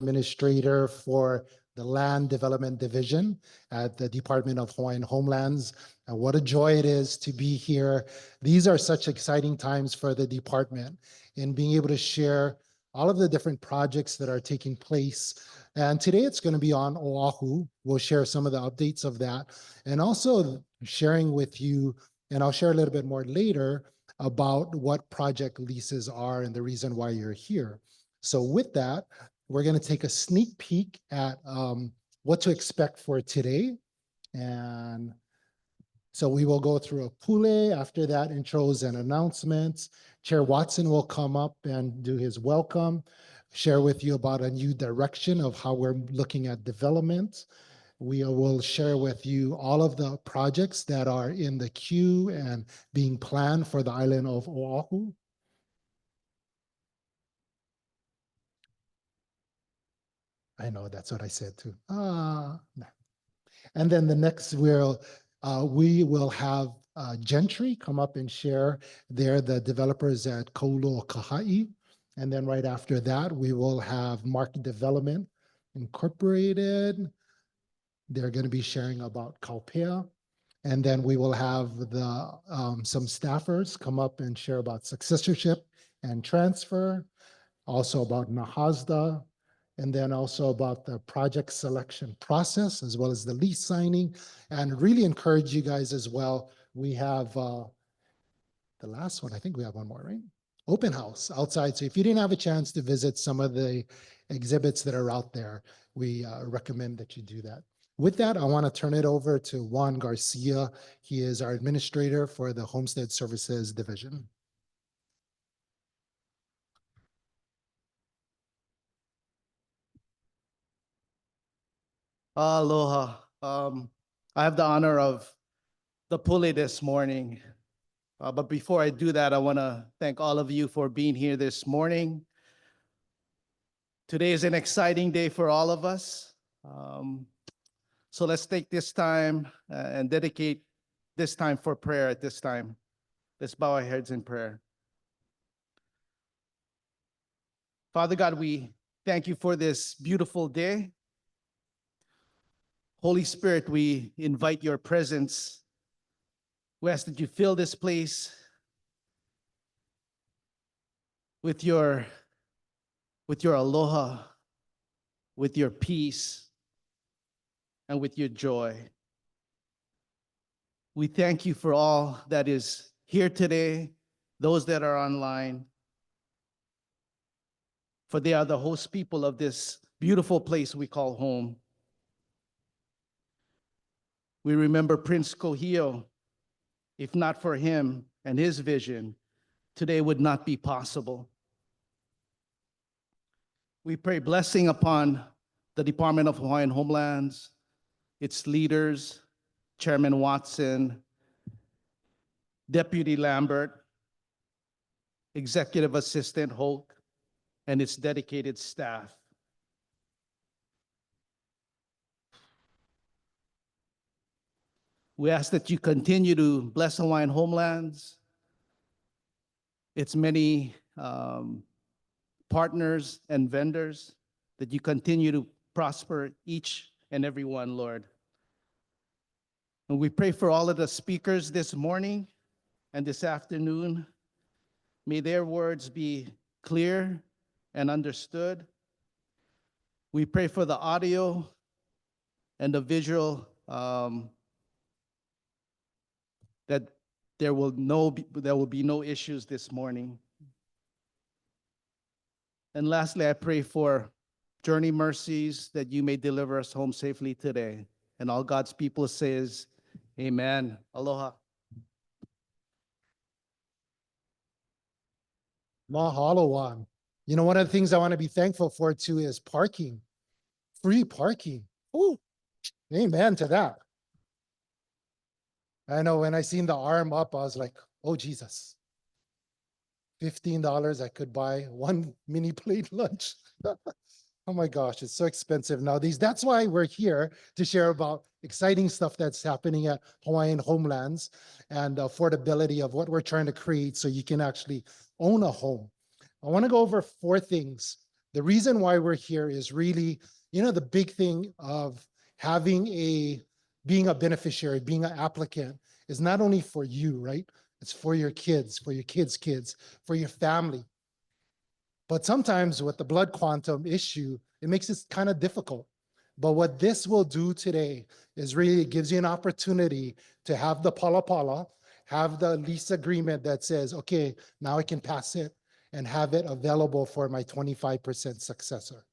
Administrator for the Land Development Division at the Department of Hawaiian Home Lands. And what a joy it is to be here. These are such exciting times for the department in being able to share all of the different projects that are taking place. And today it's going to be on Oahu. We'll share some of the updates of that and also sharing with you, and I'll share a little bit more later about what project leases are and the reason why you're here. So with that, we're going to take a sneak peek at what to expect for today. And so we will go through a pule. After that, intros and announcements. Chair Watson will come up and do his welcome, share with you about a new direction of how we're looking at development. We will share with you all of the projects that are in the queue and being planned for the island of Oahu. I know that's what I said too. No. And then the next we will have Gentry come up and share. They're the developers at Kolo Kahai. And then right after that, we will have Market Development Incorporated. They're going to be sharing about Kaupea. And then we will have the some staffers come up and share about successorship and transfer, also about NAHASDA, and then also about the project selection process, as well as the lease signing. And really encourage you guys as well. We have the last one, I think we have one more, right? Open house outside. So if you didn't have a chance to visit some of the exhibits that are out there, we recommend that you do that. With that, I want to turn it over to Juan Garcia. He is our administrator for the Homestead Services Division. Aloha. I have the honor of the pule this morning. But before I do that, I want to thank all of you for being here this morning. Today is an exciting day for all of us. So let's take this time and dedicate this time for prayer at this time. Let's bow our heads in prayer. Father God, we thank you for this beautiful day. Holy Spirit, we invite your presence. We ask that you fill this place with your aloha, with your peace, and with your joy. We thank you for all that is here today, those that are online, for they are the host people of this beautiful place we call home. We remember Prince Kohio. If not for him and his vision, today would not be possible. We pray blessing upon the Department of Hawaiian Home Lands, its leaders, Chairman Watson, Deputy Lambert, Executive Assistant Hoke, and its dedicated staff. We ask that you continue to bless Hawaiian Home Lands, its many partners and vendors, that you continue to prosper each and every one, Lord. And we pray for all of the speakers this morning and this afternoon. May their words be clear and understood. We pray for the audio and the visual that there will be no issues this morning. And lastly, I pray for journey mercies that you may deliver us home safely today. And all God's people says, amen. Aloha. Mahalo, Juan. You know, one of the things I want to be thankful for too is parking, free parking. Ooh, amen to that. I know when I seen the arm up, I was like, oh, Jesus. $15, I could buy one mini plate lunch. Oh my gosh, it's so expensive nowadays. That's why we're here to share about exciting stuff that's happening at Hawaiian Home Lands and affordability of what we're trying to create so you can actually own a home. I want to go over 4 things The reason why we're here is really, the big thing of being a beneficiary, being an applicant is not only for you, right? It's for your kids, for your kids' kids, for your family. But sometimes with the blood quantum issue, it makes it kind of difficult. But what this will do today is really it gives you an opportunity to have the pala, have the lease agreement that says, okay, now I can pass it and have it available for my 25% successor.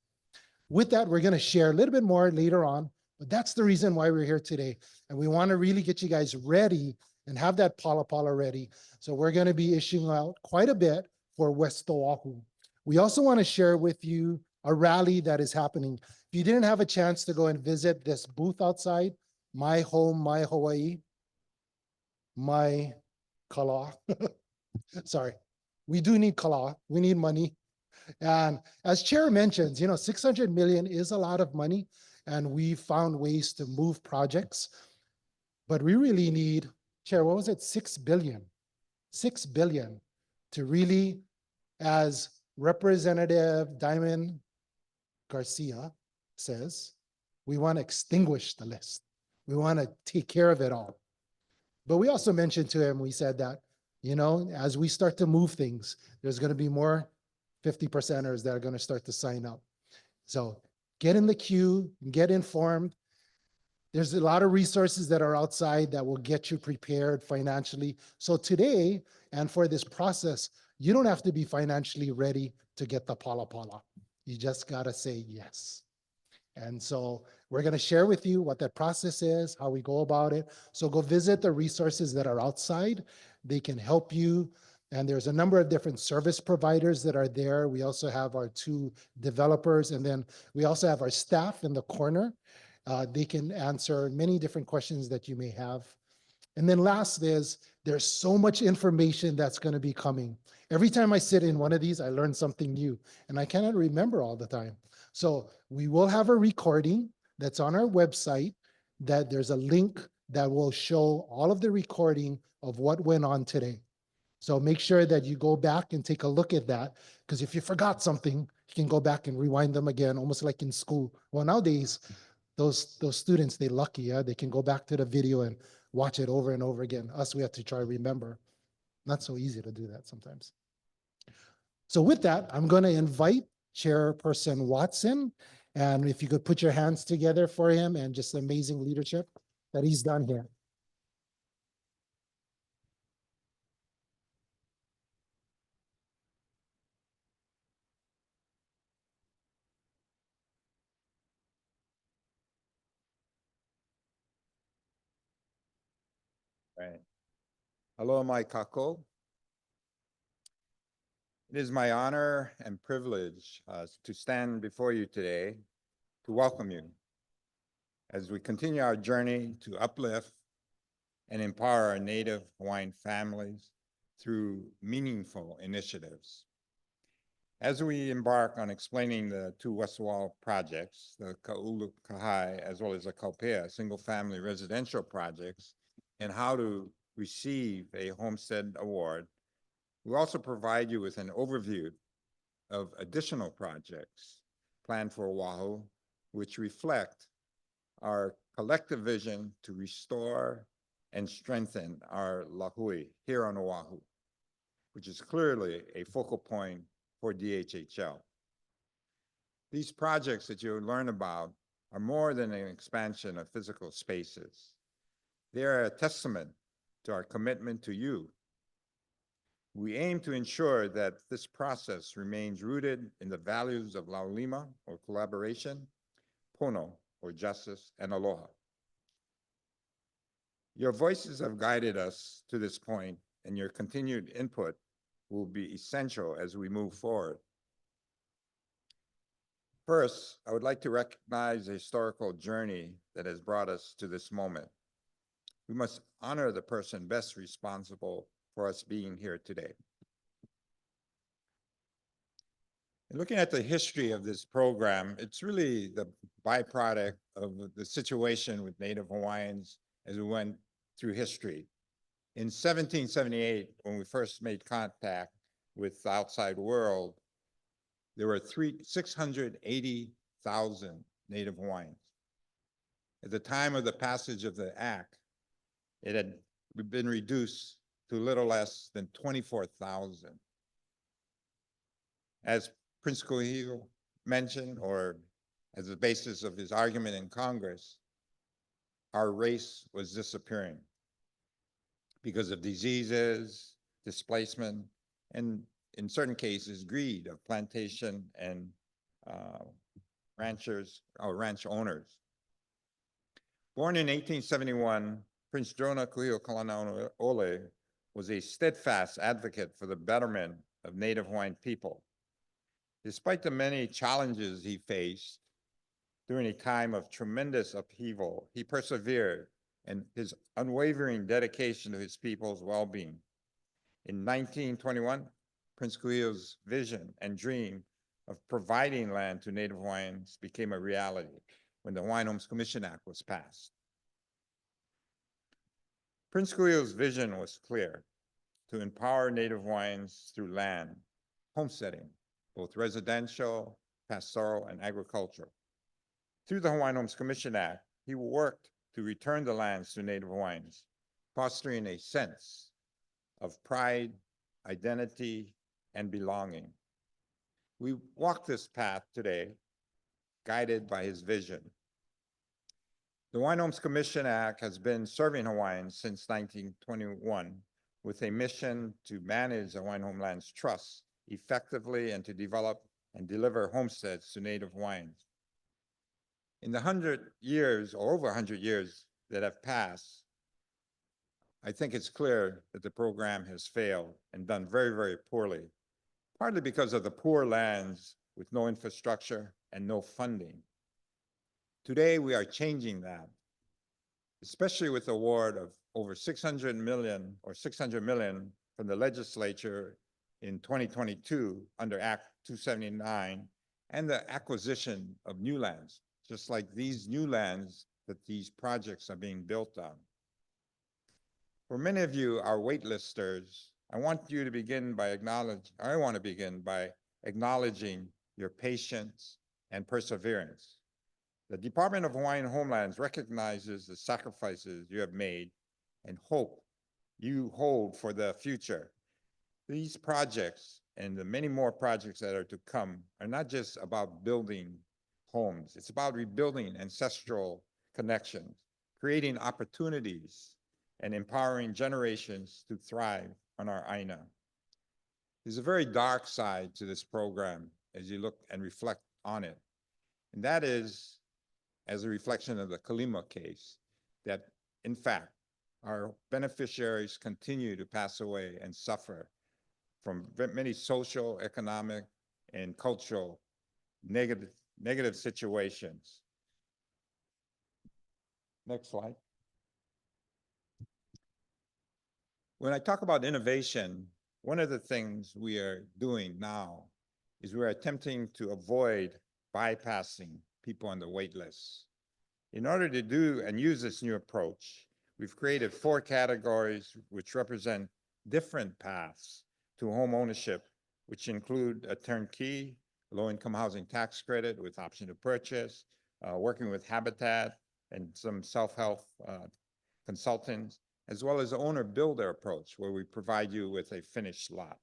With that, we're going to share a little bit more later on, but that's the reason why we're here today. And we want to really get you guys ready and have that pala ready. So we're going to be issuing out quite a bit for West Oahu. We also want to share with you a rally that is happening. If you didn't have a chance to go and visit this booth outside, My Home, My Hawaii, My Kala. Sorry, we do need kala. We need money. And as Chair mentions, 600 million is a lot of money, and we found ways to move projects. But we really need, Chair, what was it? 6 billion. 6 billion to really, as Representative Diamond Garcia says, we want to extinguish the list. We want to take care of it all. But we also mentioned to him, we said that, as we start to move things, there's going to be more 50%ers that are going to start to sign up. So get in the queue, get informed. There's a lot of resources that are outside that will get you prepared financially. So today, and for this process, you don't have to be financially ready to get the pala. You just got to say yes. And so we're going to share with you what that process is, how we go about it. So go visit the resources that are outside. They can help you. And there's a number of different service providers that are there. We also have our 2 developers, and then we also have our staff in the corner. They can answer many different questions that you may have. And then last is, there's so much information that's going to be coming. Every time I sit in one of these, I learn something new, and I cannot remember all the time. So we will have a recording that's on our website, that there's a link that will show all of the recording of what went on today. So make sure that you go back and take a look at that, because if you forgot something, you can go back and rewind them again, almost like in school. Well, nowadays, those students, they're lucky, yeah? They can go back to the video and watch it over and over again. Us, we have to try to remember. Not so easy to do that sometimes. So with that, I'm going to invite Chairperson Watson, and if you could put your hands together for him and just amazing leadership that he's done here. Right. Hello, my kako. It is my honor and privilege to stand before you today to welcome you as we continue our journey to uplift and empower our Native Hawaiian families through meaningful initiatives. As we embark on explaining the 2 West Oahu projects, the Ka'ulu Kahai as well as the Kaupea single-family residential projects, and how to receive a homestead award, we also provide you with an overview of additional projects planned for Oahu, which reflect our collective vision to restore and strengthen our lahui here on Oahu, which is clearly a focal point for DHHL. These projects that you'll learn about are more than an expansion of physical spaces. They are a testament to our commitment to you. We aim to ensure that this process remains rooted in the values of Laulima, or collaboration, Pono, or justice, and Aloha. Your voices have guided us to this point, and your continued input will be essential as we move forward. First, I would like to recognize the historical journey that has brought us to this moment. We must honor the person best responsible for us being here today. And looking at the history of this program, it's really the byproduct of the situation with Native Hawaiians as we went through history. In 1778, when we first made contact with the outside world, there were 680,000 Native Hawaiians. At the time of the passage of the act, it had been reduced to little less than 24,000. As Prince Kuhio mentioned, or as the basis of his argument in Congress, our race was disappearing because of diseases, displacement, and in certain cases, greed of plantation and ranchers or ranch owners. Born in 1871, Prince Jonah Kuhio Kalanaole was a steadfast advocate for the betterment of Native Hawaiian people. Despite the many challenges he faced during a time of tremendous upheaval, he persevered in his unwavering dedication to his people's well-being. In 1921, Prince Kuhio's vision and dream of providing land to Native Hawaiians became a reality when the Hawaiian Homes Commission Act was passed. Prince Kuhio's vision was clear: to empower Native Hawaiians through land, homesteading, both residential, pastoral, and agricultural. Through the Hawaiian Homes Commission Act, he worked to return the lands to Native Hawaiians, fostering a sense of pride, identity, and belonging. We walk this path today, guided by his vision. The Hawaiian Homes Commission Act has been serving Hawaiians since 1921 with a mission to manage the Hawaiian Home Lands Trust effectively and to develop and deliver homesteads to Native Hawaiians. In the 100 years or over 100 years that have passed, I think it's clear that the program has failed and done very, very poorly, partly because of the poor lands with no infrastructure and no funding. Today, we are changing that, especially with the award of over 600 million from the legislature in 2022 under Act 279 and the acquisition of new lands, just like these new lands that these projects are being built on. For many of you, our waitlisters, I want to begin by acknowledging your patience and perseverance. The Department of Hawaiian Home Lands recognizes the sacrifices you have made and hope you hold for the future. These projects and the many more projects that are to come are not just about building homes. It's about rebuilding ancestral connections, creating opportunities, and empowering generations to thrive on our Aina. There's a very dark side to this program as you look and reflect on it. And that is, as a reflection of the Kalima case, that in fact, our beneficiaries continue to pass away and suffer from many social, economic, and cultural negative situations. Next slide. When I talk about innovation, one of the things we are doing now is we're attempting to avoid bypassing people on the wait list. In order to do and use this new approach, we've created 4 categories which represent different paths to home ownership, which include a turnkey, low-income housing tax credit with option to purchase, working with Habitat and some self-help consultants, as well as the owner-builder approach, where we provide you with a finished lot.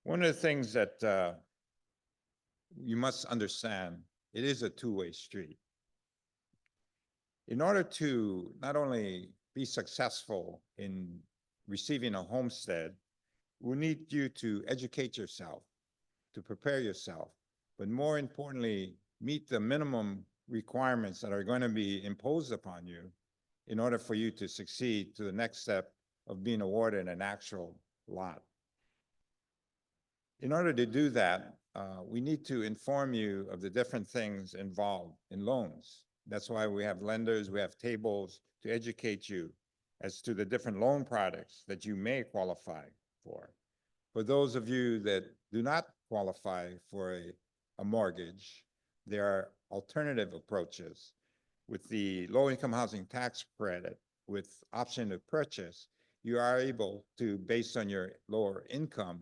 One of the things that you must understand, it is a two-way street. In order to not only be successful in receiving a homestead, we need you to educate yourself, to prepare yourself, but more importantly, meet the minimum requirements that are going to be imposed upon you in order for you to succeed to the next step of being awarded an actual lot. In order to do that, we need to inform you of the different things involved in loans. That's why we have lenders, we have tables to educate you as to the different loan products that you may qualify for. For those of you that do not qualify for a mortgage, there are alternative approaches with the low-income housing tax credit, with option to purchase, you are able to, based on your lower income,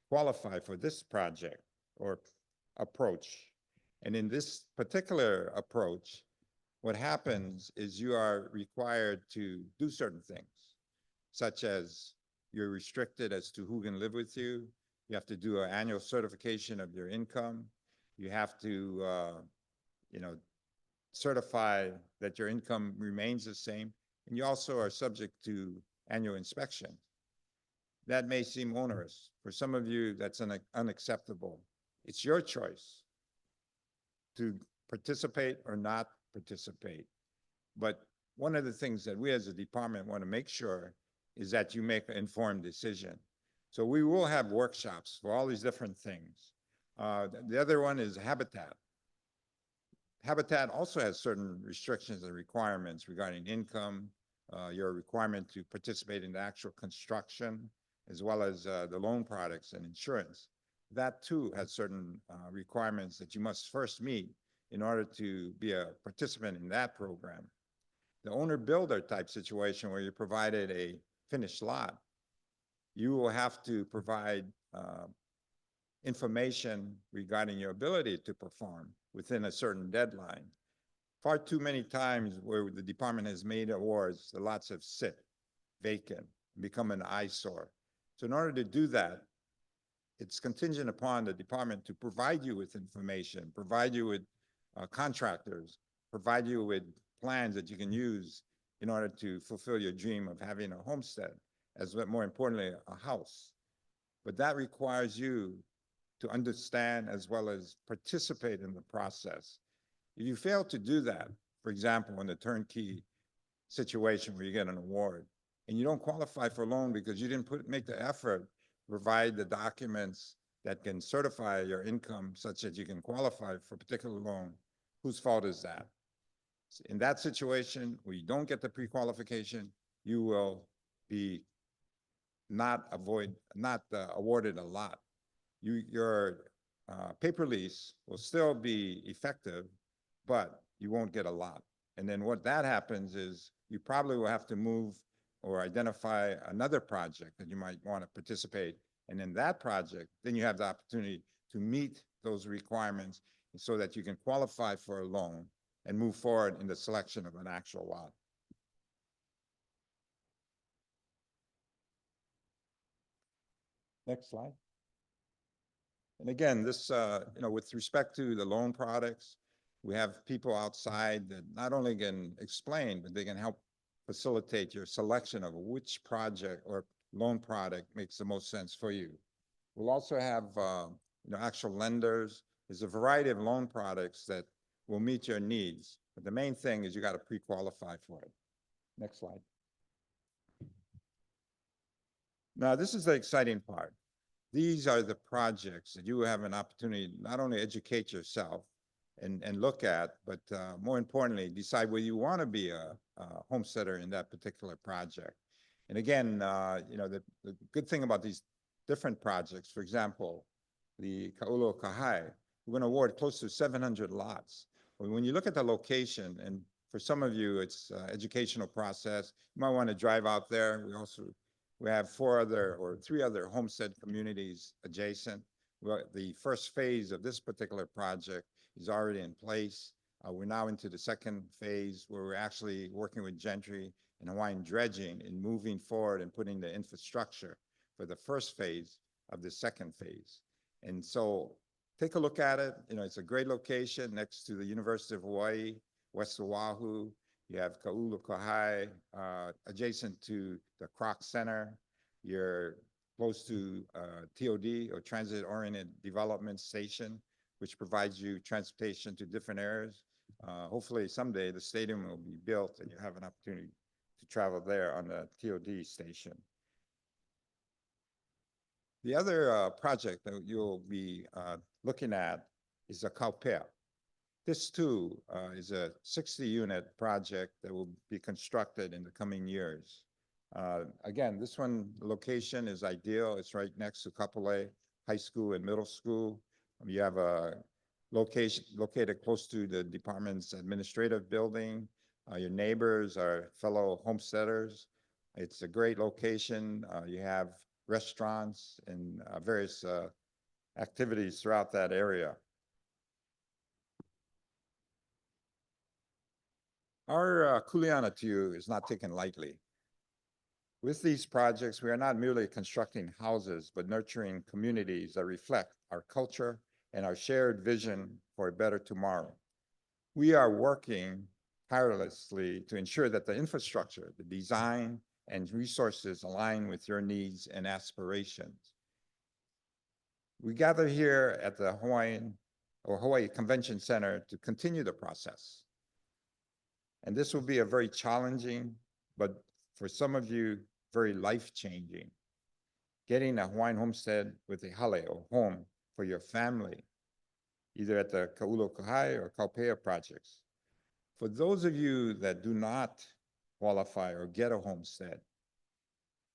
qualify for this project or approach. And in this particular approach, what happens is you are required to do certain things, such as you're restricted as to who can live with you. You have to do an annual certification of your income. You have to, certify that your income remains the same. And you also are subject to annual inspection. That may seem onerous. For some of you, that's unacceptable. It's your choice to participate or not participate. But one of the things that we as a department want to make sure is that you make an informed decision. So we will have workshops for all these different things. The other one is habitat. Habitat also has certain restrictions and requirements regarding income, your requirement to participate in the actual construction, as well as the loan products and insurance. That too has certain requirements that you must first meet in order to be a participant in that program. The owner-builder type situation where you provided a finished lot, you will have to provide information regarding your ability to perform within a certain deadline. Far too many times where the department has made awards, the lots have sit vacant, become an eyesore. So in order to do that, it's contingent upon the department to provide you with information, provide you with contractors, provide you with plans that you can use in order to fulfill your dream of having a homestead, as well, more importantly, a house. But that requires you to understand as well as participate in the process. If you fail to do that, for example, in the turnkey situation where you get an award and you don't qualify for a loan because you didn't make the effort to provide the documents that can certify your income such that you can qualify for a particular loan, whose fault is that? In that situation where you don't get the pre-qualification, you will be not awarded a lot. Your paper lease will still be effective, but you won't get a lot. And then what that happens is you probably will have to move or identify another project that you might want to participate. And in that project, then you have the opportunity to meet those requirements so that you can qualify for a loan and move forward in the selection of an actual lot. Next slide. And again, this, with respect to the loan products, we have people outside that not only can explain, but they can help facilitate your selection of which project or loan product makes the most sense for you. We'll also have, actual lenders. There's a variety of loan products that will meet your needs. But the main thing is you got to pre-qualify for it. Next slide. Now, this is the exciting part. These are the projects that you will have an opportunity to not only educate yourself and look at, but more importantly, decide whether you want to be a homesteader in that particular project. And again, the good thing about these different projects, for example, the Ka'ulo Kahai, we're going to award close to 700 lots. When you look at the location, and for some of you, it's educational process, you might want to drive out there. We have 3 other homestead communities adjacent. Well, the first phase of this particular project is already in place. We're now into the second phase where we're actually working with Gentry and Hawaiian Dredging in moving forward and putting the infrastructure for the first phase of the second phase. And so take a look at it. It's a great location next to the University of Hawaii, West Oahu. You have Ka'ulo Kahai adjacent to the Kroc Center. You're close to TOD, or Transit Oriented Development Station, which provides you transportation to different areas. Hopefully someday the stadium will be built and you have an opportunity to travel there on the TOD station. The other project that you'll be looking at is a Kaupea. This too is a 60-unit project that will be constructed in the coming years. Again, this one location is ideal. It's right next to Kapolei High School and Middle School. You have a location located close to the department's administrative building. your neighbors, our fellow homesteaders. It's a great location. You have restaurants and various activities throughout that area. Our kuleana to you is not taken lightly. With these projects, we are not merely constructing houses, but nurturing communities that reflect our culture and our shared vision for a better tomorrow. We are working tirelessly to ensure that the infrastructure, the design, and resources align with your needs and aspirations. We gather here at the Hawaii Convention Center to continue the process. And this will be a very challenging, but for some of you, very life-changing. Getting a Hawaiian homestead with a hale or home for your family, either at the Ka'ulo-Kahai or Kaupea projects. For those of you that do not qualify or get a homestead,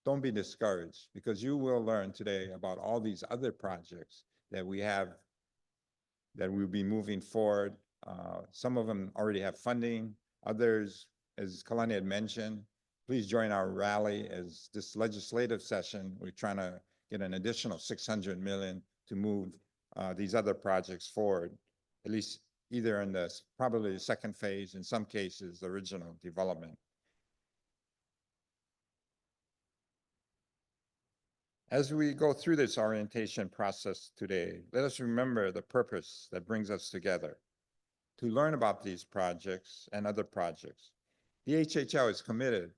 don't be discouraged, because you will learn today about all these other projects that we have, that we'll be moving forward. Some of them already have funding. Others, as Kalani had mentioned, please join our rally. As this legislative session, we're trying to get an additional $600 million to move these other projects forward, at least either in the probably the second phase, in some cases, the original development. As we go through this orientation process today, let us remember the purpose that brings us together, to learn about these projects and other projects. DHHL is committed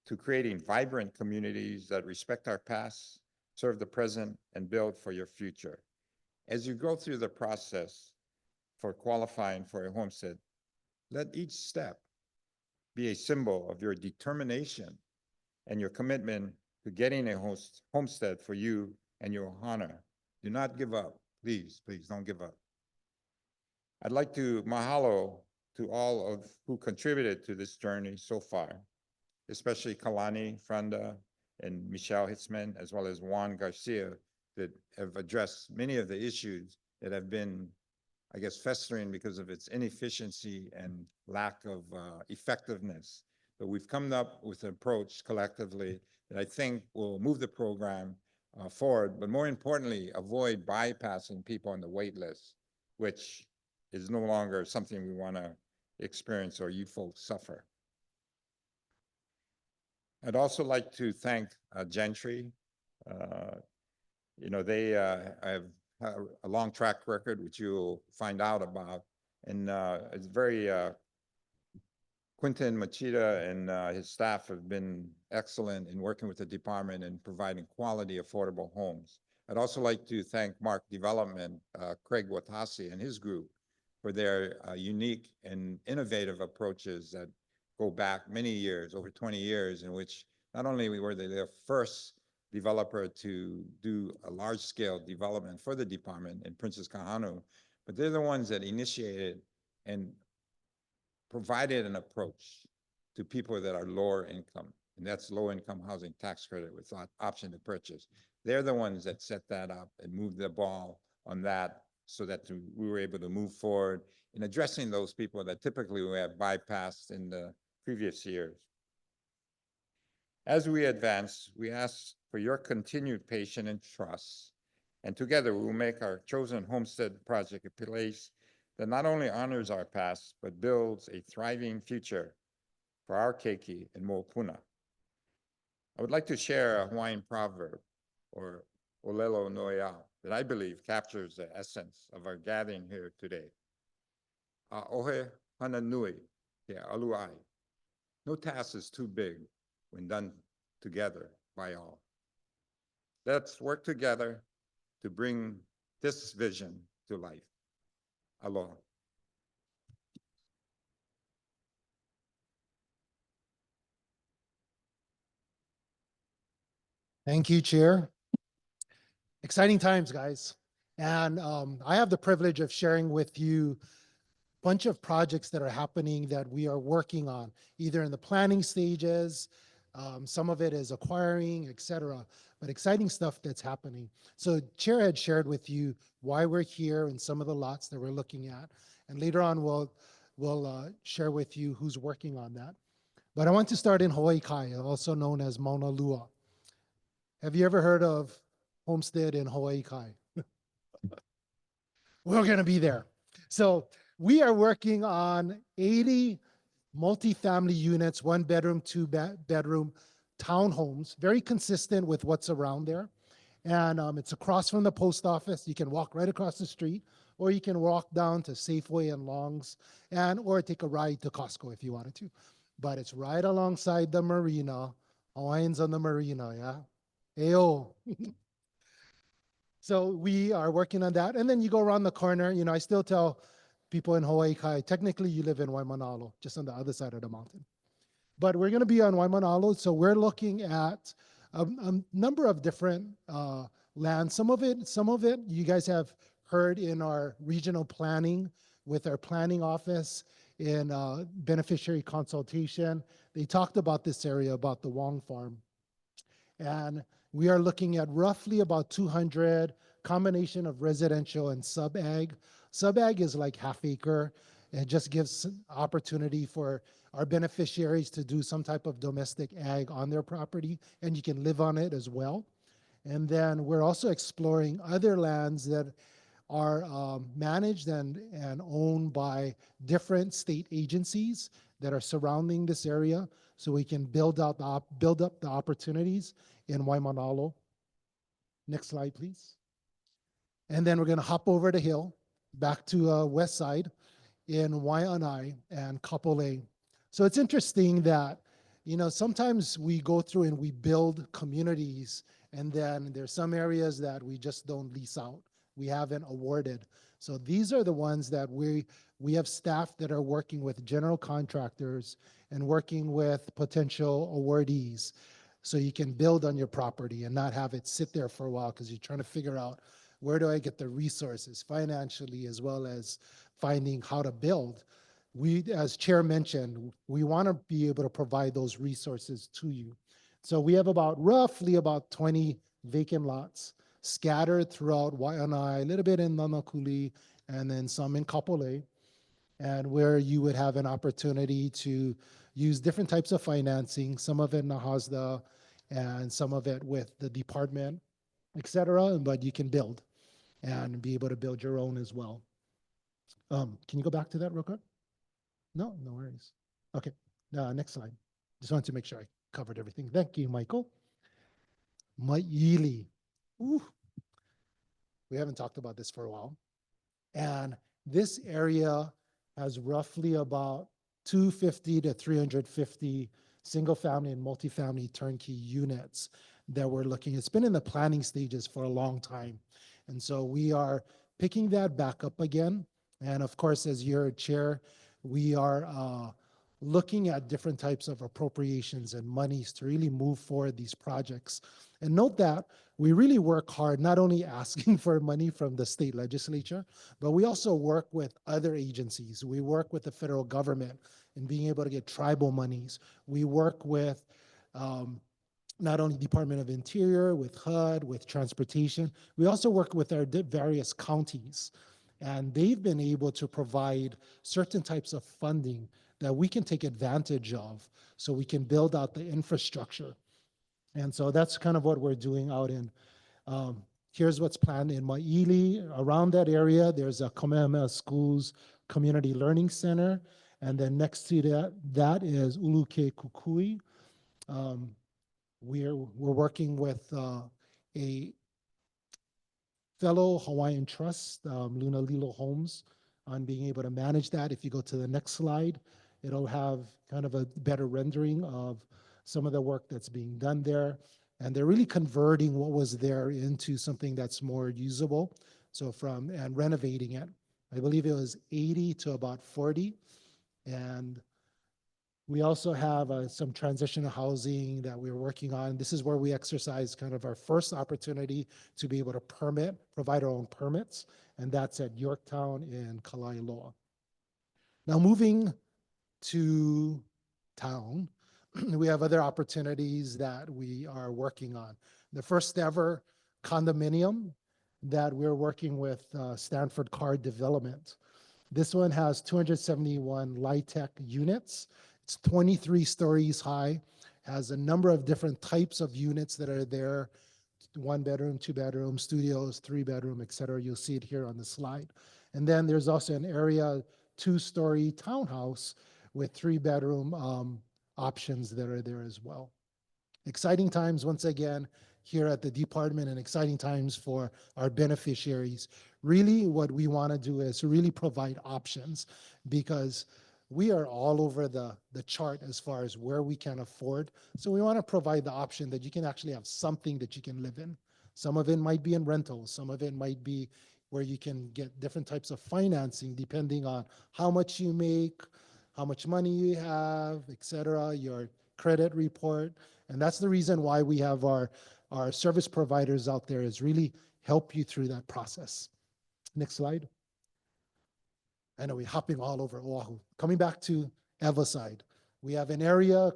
to creating vibrant communities that respect our past, serve the present, and build for your future. As you go through the process for qualifying for a homestead, let each step be a symbol of your determination and your commitment to getting a homestead for you and your ohana. Do not give up. Please, please don't give up. I'd like to mahalo to all of who contributed to this journey so far, especially Kalani, Franda, and Michelle Hitzman, as well as Juan Garcia, that have addressed many of the issues that have been, I guess, festering because of its inefficiency and lack of effectiveness. But we've come up with an approach collectively that I think will move the program forward, but more importantly, avoid bypassing people on the wait list, which is no longer something we want to experience or you folks suffer. I'd also like to thank Gentry. You know, they have a long track record, which you'll find out about. And it's very, Quentin Machida and his staff have been excellent in working with the department and providing quality, affordable homes. I'd also like to thank Mark Development, Craig Watasi and his group for their unique and innovative approaches that go back many years, over 20 years, in which not only were they their first developer to do a large-scale development for the department in Princess Kahanu, but they're the ones that initiated and provided an approach to people that are lower income, and that's low-income housing tax credit with option to purchase. They're the ones that set that up and moved the ball on that so that we were able to move forward in addressing those people that typically we have bypassed in the previous years. As we advance, we ask for your continued patience and trust, and together we will make our chosen homestead project a place that not only honors our past, but builds a thriving future for our keiki and Mo'opuna. I would like to share a Hawaiian proverb, or olelo noeau, that I believe captures the essence of our gathering here today. A'ohe hana nui te aluai. No task is too big when done together by all. Let's work together to bring this vision to life. Aloha. Thank you, Chair. Exciting times, guys. And I have the privilege of sharing with you a bunch of projects that are happening that we are working on, either in the planning stages, some of it is acquiring, et cetera, but exciting stuff that's happening. So Chair had shared with you why we're here and some of the lots that we're looking at. And later on, we'll will share with you who's working on that. But I want to start in Hawaii Kai, also known as Mauna Lua. Have you ever heard of homestead in Hawaii Kai? We're going to be there. So we are working on 80 multifamily units, 1 bedroom, 2 bedroom townhomes, very consistent with what's around there. And it's across from the post office. You can walk right across the street, or you can walk down to Safeway and Long's, or take a ride to Costco if you wanted to. But it's right alongside the marina. Hawaiians on the marina, yeah? Ayo. So we are working on that. And then you go around the corner. You know, I still tell people in Hawaii Kai, technically you live in Waimanalo, just on the other side of the mountain. But we're going to be on Waimanalo. So we're looking at a number of different lands. Some of it you guys have heard in our regional planning with our planning office in beneficiary consultation. They talked about this area, about the Wong Farm. And we are looking at roughly about 200 combination of residential and sub-ag. Sub-ag is like half acre. It just gives opportunity for our beneficiaries to do some type of domestic ag on their property, and you can live on it as well. And then we're also exploring other lands that are managed and owned by different state agencies that are surrounding this area, so we can build up the opportunities in Waimanalo. Next slide, please. And then we're going to hop over the hill back to west side in Waianae and Kapolei. So it's interesting that, you know, sometimes we go through and we build communities, and then there's some areas that we just don't lease out. We haven't awarded. So these are the ones that we have staff that are working with general contractors and working with potential awardees. So you can build on your property and not have it sit there for a while because you're trying to figure out, where do I get the resources financially, as well as finding how to build. We, as Chair mentioned, we want to be able to provide those resources to you. So we have roughly about 20 vacant lots scattered throughout Waianae, a little bit in Nanakuli, and then some in Kapolei, and where you would have an opportunity to use different types of financing, some of it NAHASDA, and some of it with the department, et cetera, but you can build and be able to build your own as well. Can you go back to that real quick? No worries. Okay, next slide. Just wanted to make sure I covered everything. Thank you, Michael. Maili. Ooh. We haven't talked about this for a while. And this area has roughly about 250 to 350 single family and multifamily turnkey units that we're looking. It's been in the planning stages for a long time. And so we are picking that back up again. And of course, as your chair, we are looking at different types of appropriations and monies to really move forward these projects. And note that we really work hard, not only asking for money from the state legislature, but we also work with other agencies. We work with the federal government in being able to get tribal monies. We work with not only Department of Interior, with HUD, with transportation. We also work with our various counties. And they've been able to provide certain types of funding that we can take advantage of so we can build out the infrastructure. And so that's kind of what we're doing out in. Here's what's planned in Maili. Around that area, there's a Kamehameha Schools Community Learning Center. And then next to that is Uluke Kukui. We're working with a fellow Hawaiian trust, Luna Lilo Homes, on being able to manage that. If you go to the next slide, it'll have kind of a better rendering of some of the work that's being done there. And they're really converting what was there into something that's more usable. So and renovating it. I believe it was 80 to about 40. And we also have some transitional housing that we're working on. This is where we exercise kind of our first opportunity to be able to provide our own permits, and that's at Yorktown and Kalailoa. Now moving to town, we have other opportunities that we are working on. The first ever condominium that we're working with Stanford Card Development. This one has 271 LIHTC units. It's 23 stories high, has a number of different types of units that are there, 1 bedroom, 2 bedroom, studios, 3 bedroom, et cetera. You'll see it here on the slide. And then there's also an area 2-story townhouse with 3 bedroom options that are there as well. Exciting times once again here at the department, and exciting times for our beneficiaries. Really what we want to do is really provide options, because we are all over the chart as far as where we can afford. So we want to provide the option that you can actually have something that you can live in. Some of it might be in rentals. Some of it might be where you can get different types of financing depending on how much you make, how much money you have, et cetera, your credit report. And that's the reason why we have our service providers out there, is really help you through that process. Next slide. I know we're hopping all over Oahu. Coming back to Everside, we have an area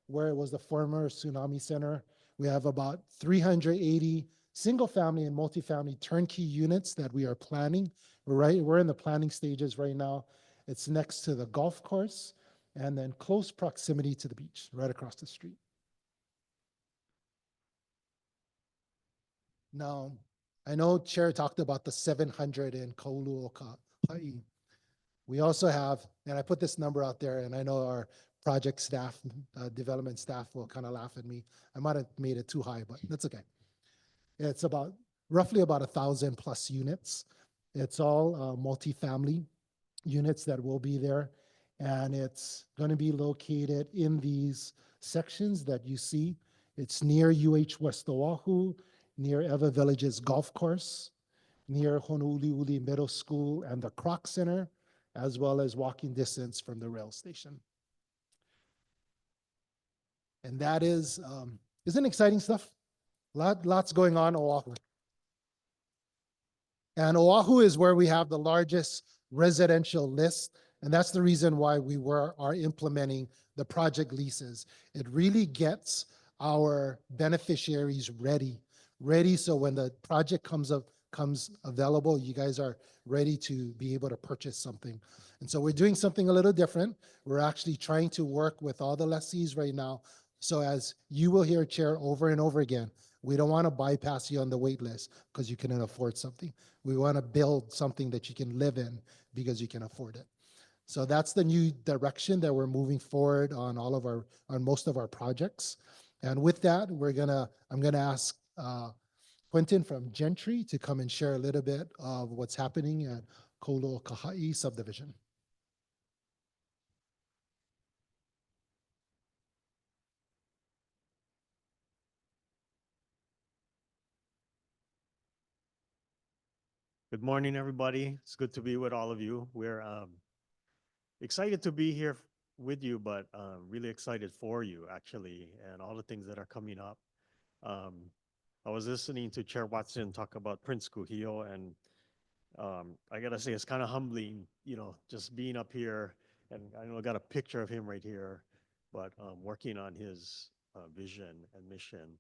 where it was the former tsunami center. We have about 380 single-family and multifamily turnkey units that we are planning. We're in the planning stages right now. It's next to the golf course and then close proximity to the beach, right across the street. Now, I know Chair talked about the 700 in Kauluoka'i. We also have, and I put this number out there, and I know our project staff, development staff will kind of laugh at me. I might have made it too high, but that's okay. It's roughly about 1,000 plus units. It's all multifamily units that will be there. And it's going to be located in these sections that you see. It's near UH West Oahu, near Ever Village's golf course, near Honouliuli Middle School and the Kroc Center, as well as walking distance from the rail station. And that isn't exciting stuff? Lots going on Oahu. And Oahu is where we have the largest residential list. And that's the reason why we are implementing the project leases. It really gets our beneficiaries ready so when the project comes available, you guys are ready to be able to purchase something. And so we're doing something a little different. We're actually trying to work with all the lessees right now. So as you will hear, Chair, over and over again, we don't want to bypass you on the wait list because you can afford something. We want to build something that you can live in because you can afford it. So that's the new direction that we're moving forward on most of our projects. And with that, I'm gonna ask Quentin from Gentry to come and share a little bit of what's happening at Kauluoka'i subdivision. Good morning, everybody. It's good to be with all of you. We're excited to be here with you, but really excited for you, actually, and all the things that are coming up. I was listening to Chair Watson talk about Prince Kuhio, and I gotta say, it's kind of humbling, just being up here, and I know I got a picture of him right here, but working on his vision and mission.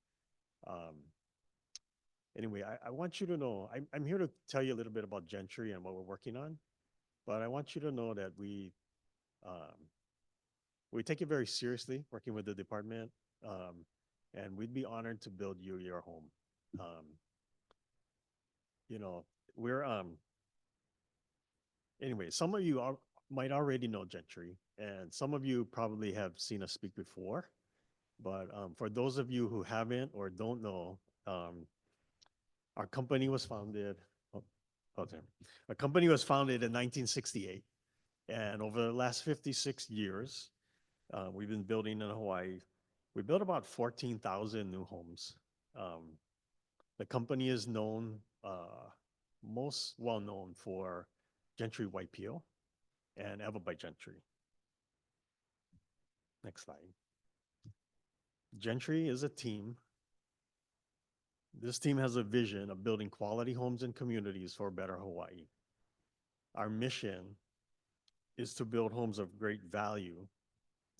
Anyway, I want you to know, I'm here to tell you a little bit about Gentry and what we're working on, but I want you to know that we take it very seriously, working with the department, and we'd be honored to build you your home. We're anyway, some of you might already know Gentry, and some of you probably have seen us speak before, but for those of you who haven't or don't know, our company was founded, our company was founded in 1968, and over the last 56 years, we've been building in Hawaii. We built about 14,000 new homes. The company is most well known for Gentry White Peel and Ever by Gentry. Next slide. Gentry is a team. This team has a vision of building quality homes and communities for a better Hawaii. Our mission is to build homes of great value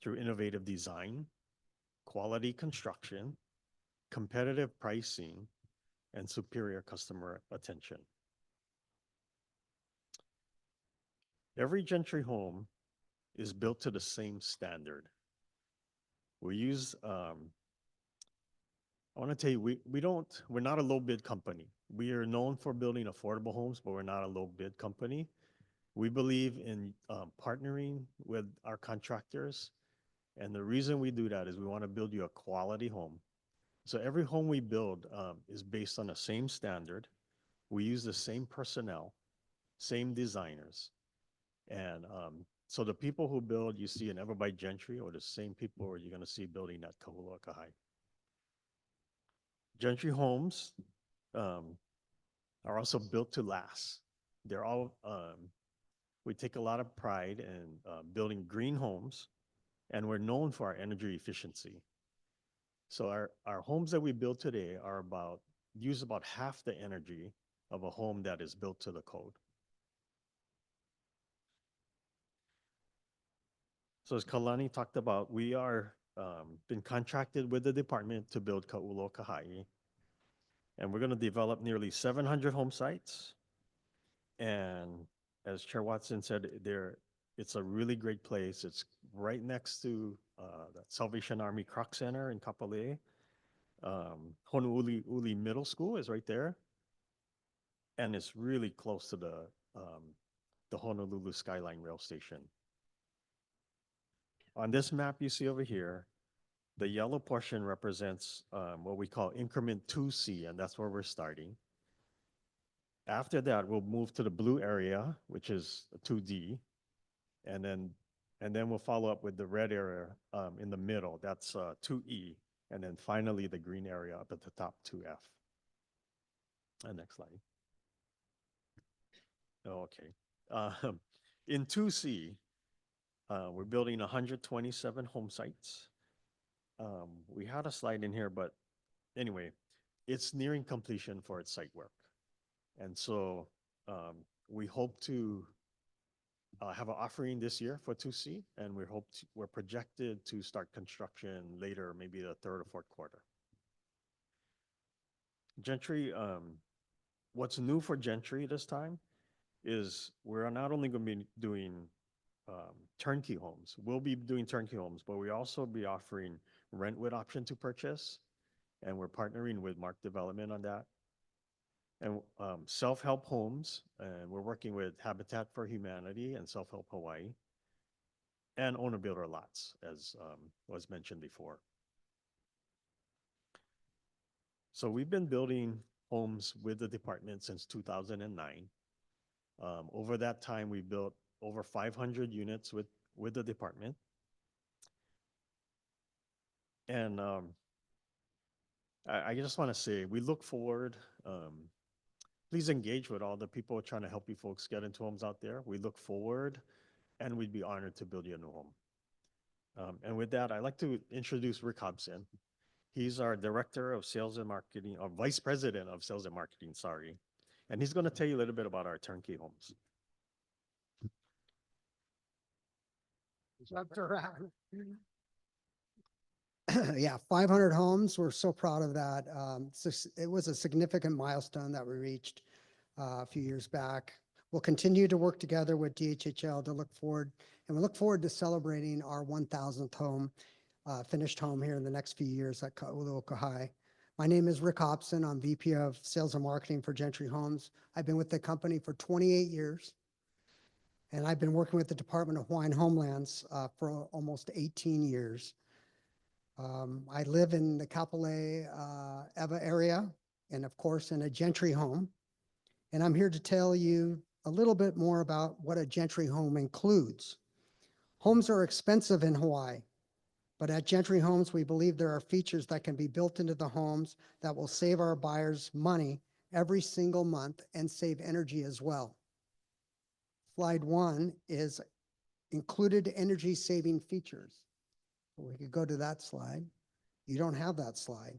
through innovative design, quality construction, competitive pricing, and superior customer attention. Every Gentry home is built to the same standard. We use, I want to tell you, we're not a low bid company. We are known for building affordable homes, but we're not a low bid company. We believe in partnering with our contractors. And the reason we do that is we want to build you a quality home. So every home we build is based on the same standard. We use the same personnel, same designers. And so the people who build, you see in Everby Gentry, or the same people you're going to see building at Kahulo'akahi. Gentry homes are also built to last. They're all, we take a lot of pride in building green homes, and we're known for our energy efficiency. So our homes that we build today use about half the energy of a home that is built to the code. So as Kalani talked about, we are been contracted with the department to build Ka'ulo'akahi. And we're going to develop nearly 700 home sites. And as Chair Watson said, it's a really great place. It's right next to the Salvation Army Croc Center in Kapolei. Honolulu Middle School is right there. And it's really close to the Honolulu Skyline Rail Station. On this map you see over here, the yellow portion represents what we call increment 2C, and that's where we're starting. After that, we'll move to the blue area, which is 2D, and then we'll follow up with the red area in the middle. That's 2E, and then finally the green area up at the top, 2F. And next slide. Okay. In 2C, we're building 127 home sites. We had a slide in here, but anyway, it's nearing completion for its site work. And so we hope to have an offering this year for 2C, and we're projected to start construction later, maybe the third or fourth quarter. Gentry, what's new for Gentry this time is we're not only going to be doing turnkey homes. We'll be doing turnkey homes, but we also be offering rent with option to purchase, and we're partnering with Mark Development on that. And self-help homes, and we're working with Habitat for Humanity and Self-Help Hawaii, and owner-builder lots, as was mentioned before. So we've been building homes with the department since 2009. Over that time, we built over 500 units with the department. And I just want to say, we look forward, please engage with all the people trying to help you folks get into homes out there. We look forward, and we'd be honored to build you a new home. And with that, I'd like to introduce Rick Hobson. He's our Director of Sales and Marketing, or Vice President of Sales and Marketing, sorry. And he's going to tell you a little bit about our turnkey homes. Jumped around. Yeah, 500 homes. We're so proud of that. It was a significant milestone that we reached a few years back. We'll continue to work together with DHHL to look forward, and we look forward to celebrating our 1,000th home, finished home here in the next few years at Ka'ulo'akahi. My name is Rick Hobson. I'm VP of Sales and Marketing for Gentry Homes. I've been with the company for 28 years. And I've been working with the Department of Hawaiian Home Lands for almost 18 years. I live in the Kapolei, Ewa area, and of course in a Gentry home. And I'm here to tell you a little bit more about what a Gentry home includes. Homes are expensive in Hawaii, but at Gentry Homes, we believe there are features that can be built into the homes that will save our buyers money every single month and save energy as well. Slide 1 is included energy saving features. We could go to that slide. You don't have that slide.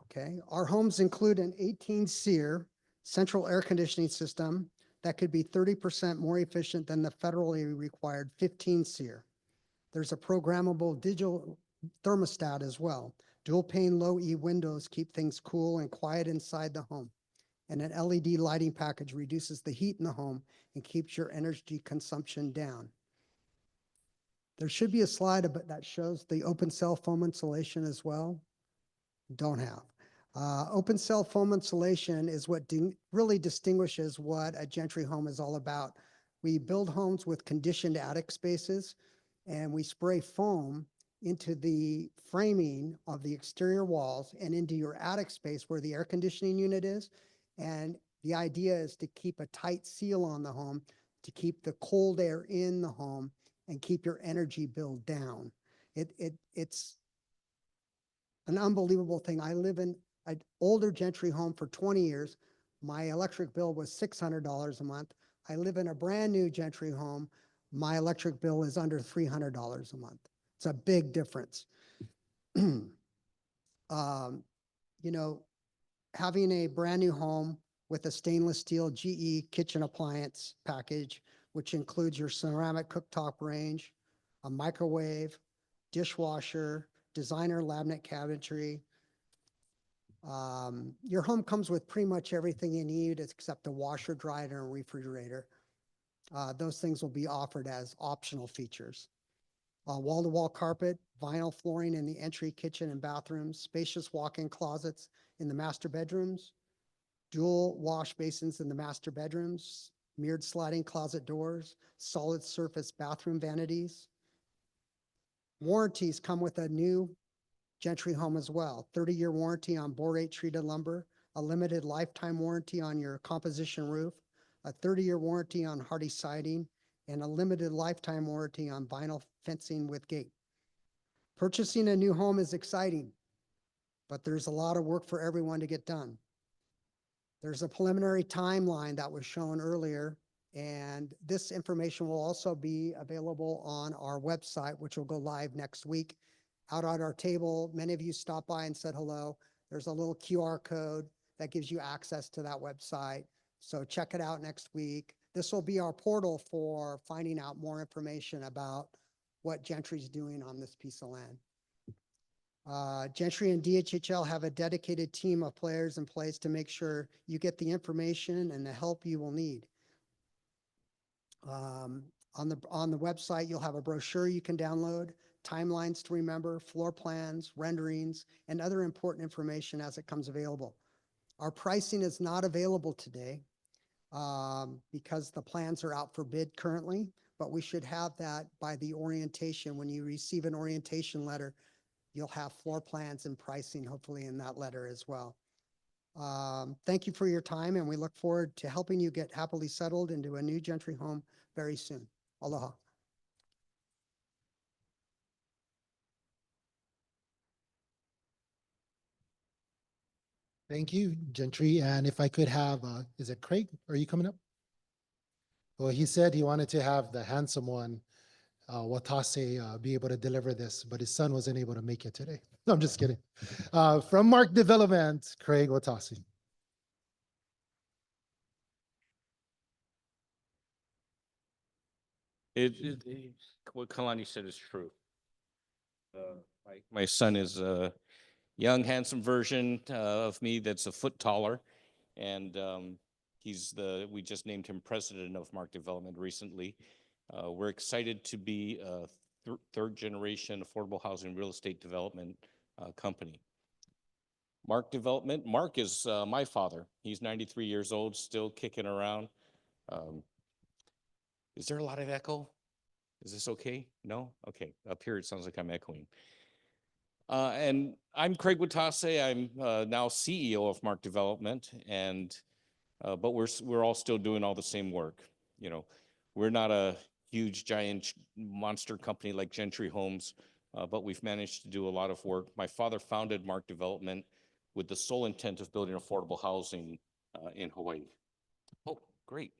Okay. Our homes include an 18-SEER central air conditioning system that could be 30% more efficient than the federally required 15-SEER. There's a programmable digital thermostat as well. Dual pane low E windows keep things cool and quiet inside the home. and an LED lighting package reduces the heat in the home and keeps your energy consumption down. There should be a slide that shows the open cell foam insulation as well. Don't have. Open cell foam insulation is what really distinguishes what a Gentry home is all about. We build homes with conditioned attic spaces, and we spray foam into the framing of the exterior walls and into your attic space where the air conditioning unit is. And the idea is to keep a tight seal on the home, to keep the cold air in the home and keep your energy bill down. It's an unbelievable thing. I live in an older Gentry home for 20 years. My electric bill was $600 a month. I live in a brand new Gentry home. My electric bill is under $300 a month. It's a big difference. You know, having a brand new home with a stainless steel GE kitchen appliance package, which includes your ceramic cooktop range, a microwave, dishwasher, designer laminate cabinetry. Your home comes with pretty much everything you need except a washer, dryer, and a refrigerator. Those things will be offered as optional features. Wall-to-wall carpet, vinyl flooring in the entry kitchen and bathrooms, spacious walk-in closets in the master bedrooms, dual wash basins in the master bedrooms, mirrored sliding closet doors, solid surface bathroom vanities. Warranties come with a new Gentry home as well. 30-year warranty on borate treated lumber, a limited lifetime warranty on your composition roof, a 30-year warranty on hardy siding, and a limited lifetime warranty on vinyl fencing with gate. Purchasing a new home is exciting, but there's a lot of work for everyone to get done. There's a preliminary timeline that was shown earlier, and this information will also be available on our website, which will go live next week. Out at our table, many of you stopped by and said hello. There's a little QR code that gives you access to that website. So check it out next week. This will be our portal for finding out more information about what Gentry's doing on this piece of land. Gentry and DHHL have a dedicated team of players in place to make sure you get the information and the help you will need. On the website, you'll have a brochure you can download, timelines to remember, floor plans, renderings, and other important information as it comes available. Our pricing is not available today because the plans are out for bid currently, but we should have that by the orientation. When you receive an orientation letter, you'll have floor plans and pricing hopefully in that letter as well. Thank you for your time, and we look forward to helping you get happily settled into a new Gentry home very soon. Aloha. Thank you, Gentry. And if I could have, is it Craig? Are you coming up? Well, he said he wanted to have the handsome one, Watase, be able to deliver this, but his son wasn't able to make it today. No, I'm just kidding. From Mark Development, Craig Watase. What Kalani said is true. My son is a young, handsome version of me that's a foot taller. And we just named him president of Mark Development recently. We're excited to be a third generation affordable housing real estate development company. Mark Development, Mark is my father. He's 93 years old, still kicking around. Is there a lot of echo? Is this okay? No? Okay, up here it sounds like I'm echoing. And I'm Craig Watase. I'm now CEO of Mark Development, and but we're all still doing all the same work. You know, we're not a huge giant monster company like Gentry Homes, but we've managed to do a lot of work. My father founded Mark Development with the sole intent of building affordable housing in Hawaii. Oh, great.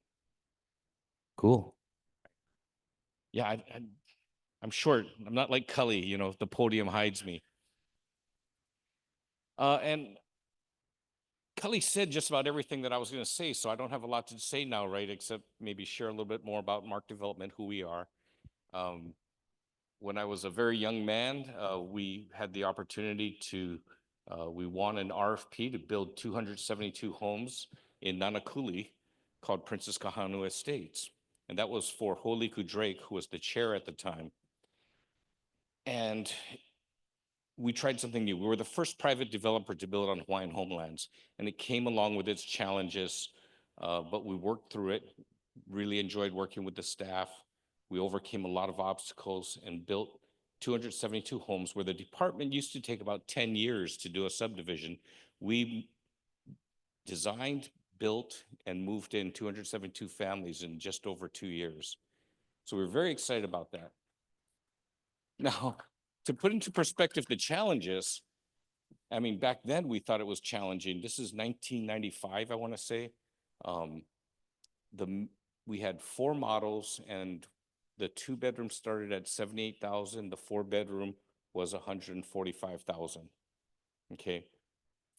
Cool. Yeah, I'm short. I'm not like Cully, you know, the podium hides me. And Cully said just about everything that I was going to say, so I don't have a lot to say now, right, except maybe share a little bit more about Mark Development, who we are. When I was a very young man, we had the opportunity to, we won an RFP to build 272 homes in Nanakuli called Princess Kahanu Estates. And that was for Holiku Drake, who was the chair at the time. And we tried something new. We were the first private developer to build on Hawaiian Home Lands, and it came along with its challenges, but we worked through it, really enjoyed working with the staff. We overcame a lot of obstacles and built 272 homes where the department used to take about 10 years to do a subdivision. We designed, built, and moved in 272 families in just over 2 years. So we're very excited about that. Now, to put into perspective the challenges, I mean, back then we thought it was challenging. This is 1995, I want to say. We had 4 models, and the 2-bedroom started at 78,000. The 4-bedroom was 145,000. Okay.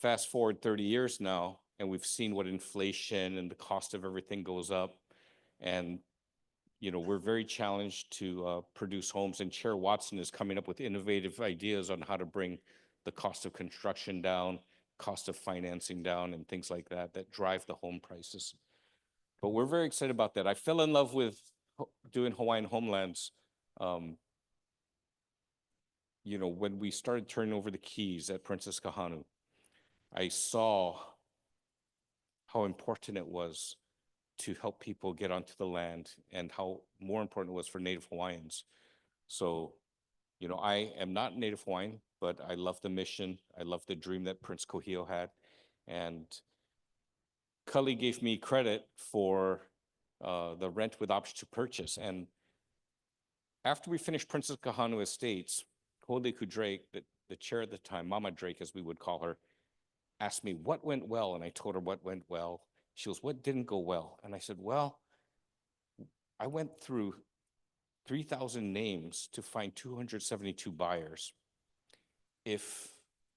Fast forward 30 years now, and we've seen what inflation and the cost of everything goes up. And we're very challenged to produce homes, and Chair Watson is coming up with innovative ideas on how to bring the cost of construction down, cost of financing down, and things like that that drive the home prices. But we're very excited about that. I fell in love with doing Hawaiian Home Lands. When we started turning over the keys at Princess Kahanu, I saw how important it was to help people get onto the land and how more important it was for Native Hawaiians. So, I am not Native Hawaiian, but I love the mission. I love the dream that Prince Kohio had. And Cully gave me credit for the rent with option to purchase. And after we finished Princess Kahanu Estates, Holiku Drake, the chair at the time, Mama Drake, as we would call her, asked me what went well. And I told her what went well. She goes, what didn't go well? And I said, well, I went through 3,000 names to find 272 buyers. If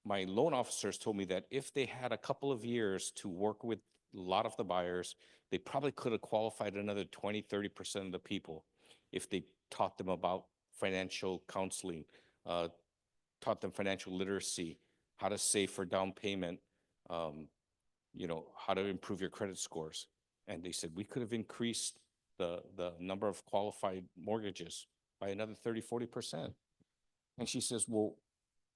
my loan officers told me that if they had a couple of years to work with a lot of the buyers, they probably could have qualified another 20, 30% of the people if they taught them about financial counseling, taught them financial literacy, how to save for down payment, how to improve your credit scores. And they said we could have increased the number of qualified mortgages by another 30, 40%. And she says, well,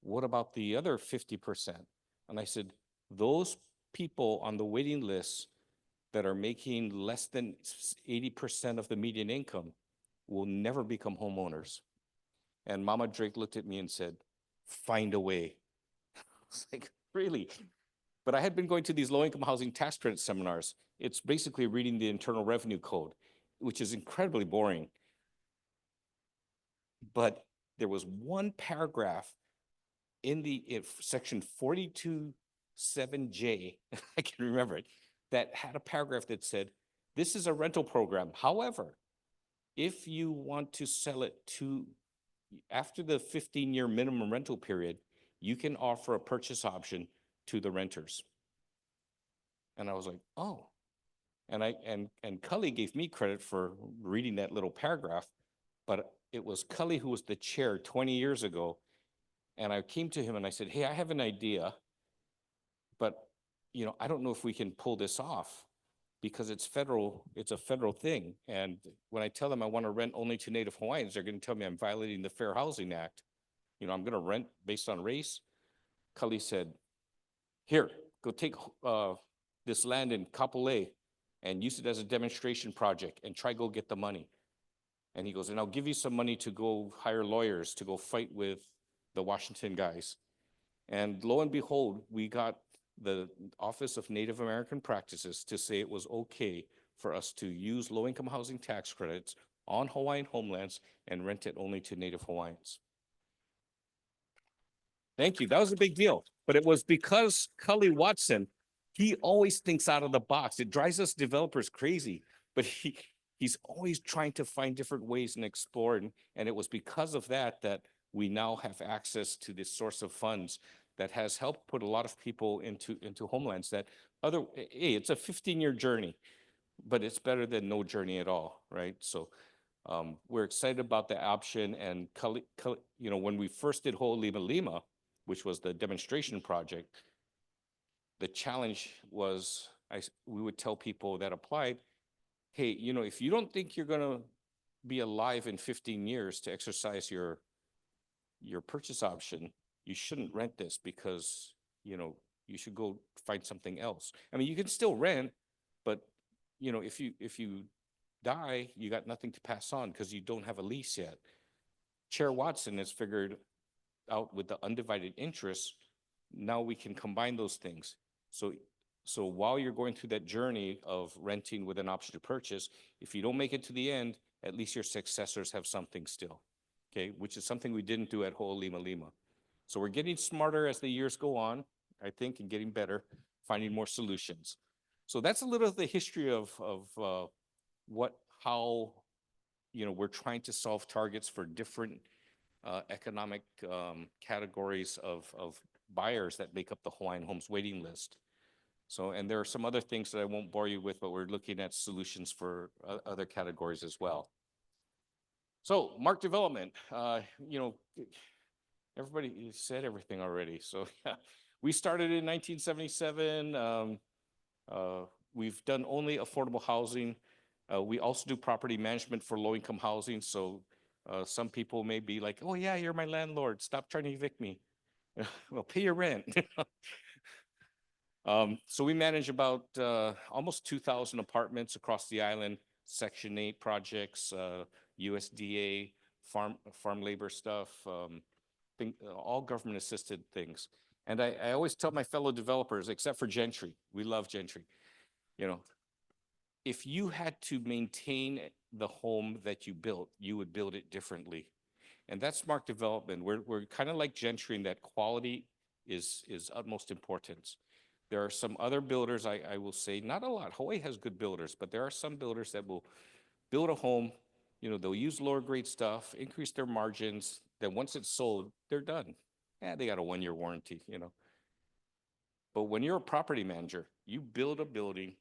what about the other 50%? And I said, those people on the waiting list that are making less than 80% of the median income will never become homeowners. And Mama Drake looked at me and said, find a way. I was like, really? But I had been going to these low-income housing tax credit seminars. It's basically reading the Internal Revenue Code, which is incredibly boring. But there was one paragraph in section 42.7J, I can remember it, that had a paragraph that said, this is a rental program. However, if you want to sell it after the 15-year minimum rental period, you can offer a purchase option to the renters. And I was like, oh. And Cully gave me credit for reading that little paragraph, but it was Cully who was the chair 20 years ago. And I came to him and I said, hey, I have an idea, but I don't know if we can pull this off because it's a federal thing. And when I tell them I want to rent only to Native Hawaiians, they're going to tell me I'm violating the Fair Housing Act. I'm going to rent based on race. Cully said, here, go take this land in Kapolei and use it as a demonstration project and go get the money. And he goes, and I'll give you some money to go hire lawyers to go fight with the Washington guys. And lo and behold, we got the Office of Native American Practices to say it was okay for us to use low-income housing tax credits on Hawaiian homelands and rent it only to Native Hawaiians. Thank you. That was a big deal. But it was because Cully Watson, he always thinks out of the box. It drives us developers crazy, but he's always trying to find different ways and explore. And it was because of that we now have access to this source of funds that has helped put a lot of people into homelands it's a 15-year journey, but it's better than no journey at all, right? So we're excited about the option. And Cully, when we first did Ho'olima Lima, which was the demonstration project, the challenge was we would tell people that applied, hey, you know, if you don't think you're gonna be alive in 15 years to exercise your purchase option, you shouldn't rent this because, you know, you should go find something else. I mean, you can still rent, but you know, if you die, you got nothing to pass on because you don't have a lease yet. Chair Watson has figured out with the undivided interest, now we can combine those things. So while you're going through that journey of renting with an option to purchase, if you don't make it to the end, at least your successors have something still, okay? Which is something we didn't do at Ho'olima Lima. So we're getting smarter as the years go on, I think, and getting better, finding more solutions. So that's a little of the history of how, you know, we're trying to solve targets for different economic categories of buyers that make up the Hawaiian Homes waiting list. So, and there are some other things that I won't bore you with, but we're looking at solutions for other categories as well. So, Mark development, you know, everybody said everything already. So, yeah, we started in 1977. We've done only affordable housing. We also do property management for low-income housing. So, some people may be like, "Oh yeah, you're my landlord. Stop trying to evict me." Well, pay your rent. So we manage about almost 2,000 apartments across the island, Section 8 projects, USDA, farm labor stuff, all government assisted things. And I always tell my fellow developers, except for Gentry, we love Gentry, you know, if you had to maintain the home that you built, you would build it differently. And that's smart development. We're kind of like Gentry in that quality is utmost importance. There are some other builders, I will say, not a lot. Hawaii has good builders, but there are some builders that will build a home, you know, they'll use lower grade stuff, increase their margins, then once it's sold, they're done. Yeah, they got a 1-year warranty, you know. But when you're a property manager, you build a building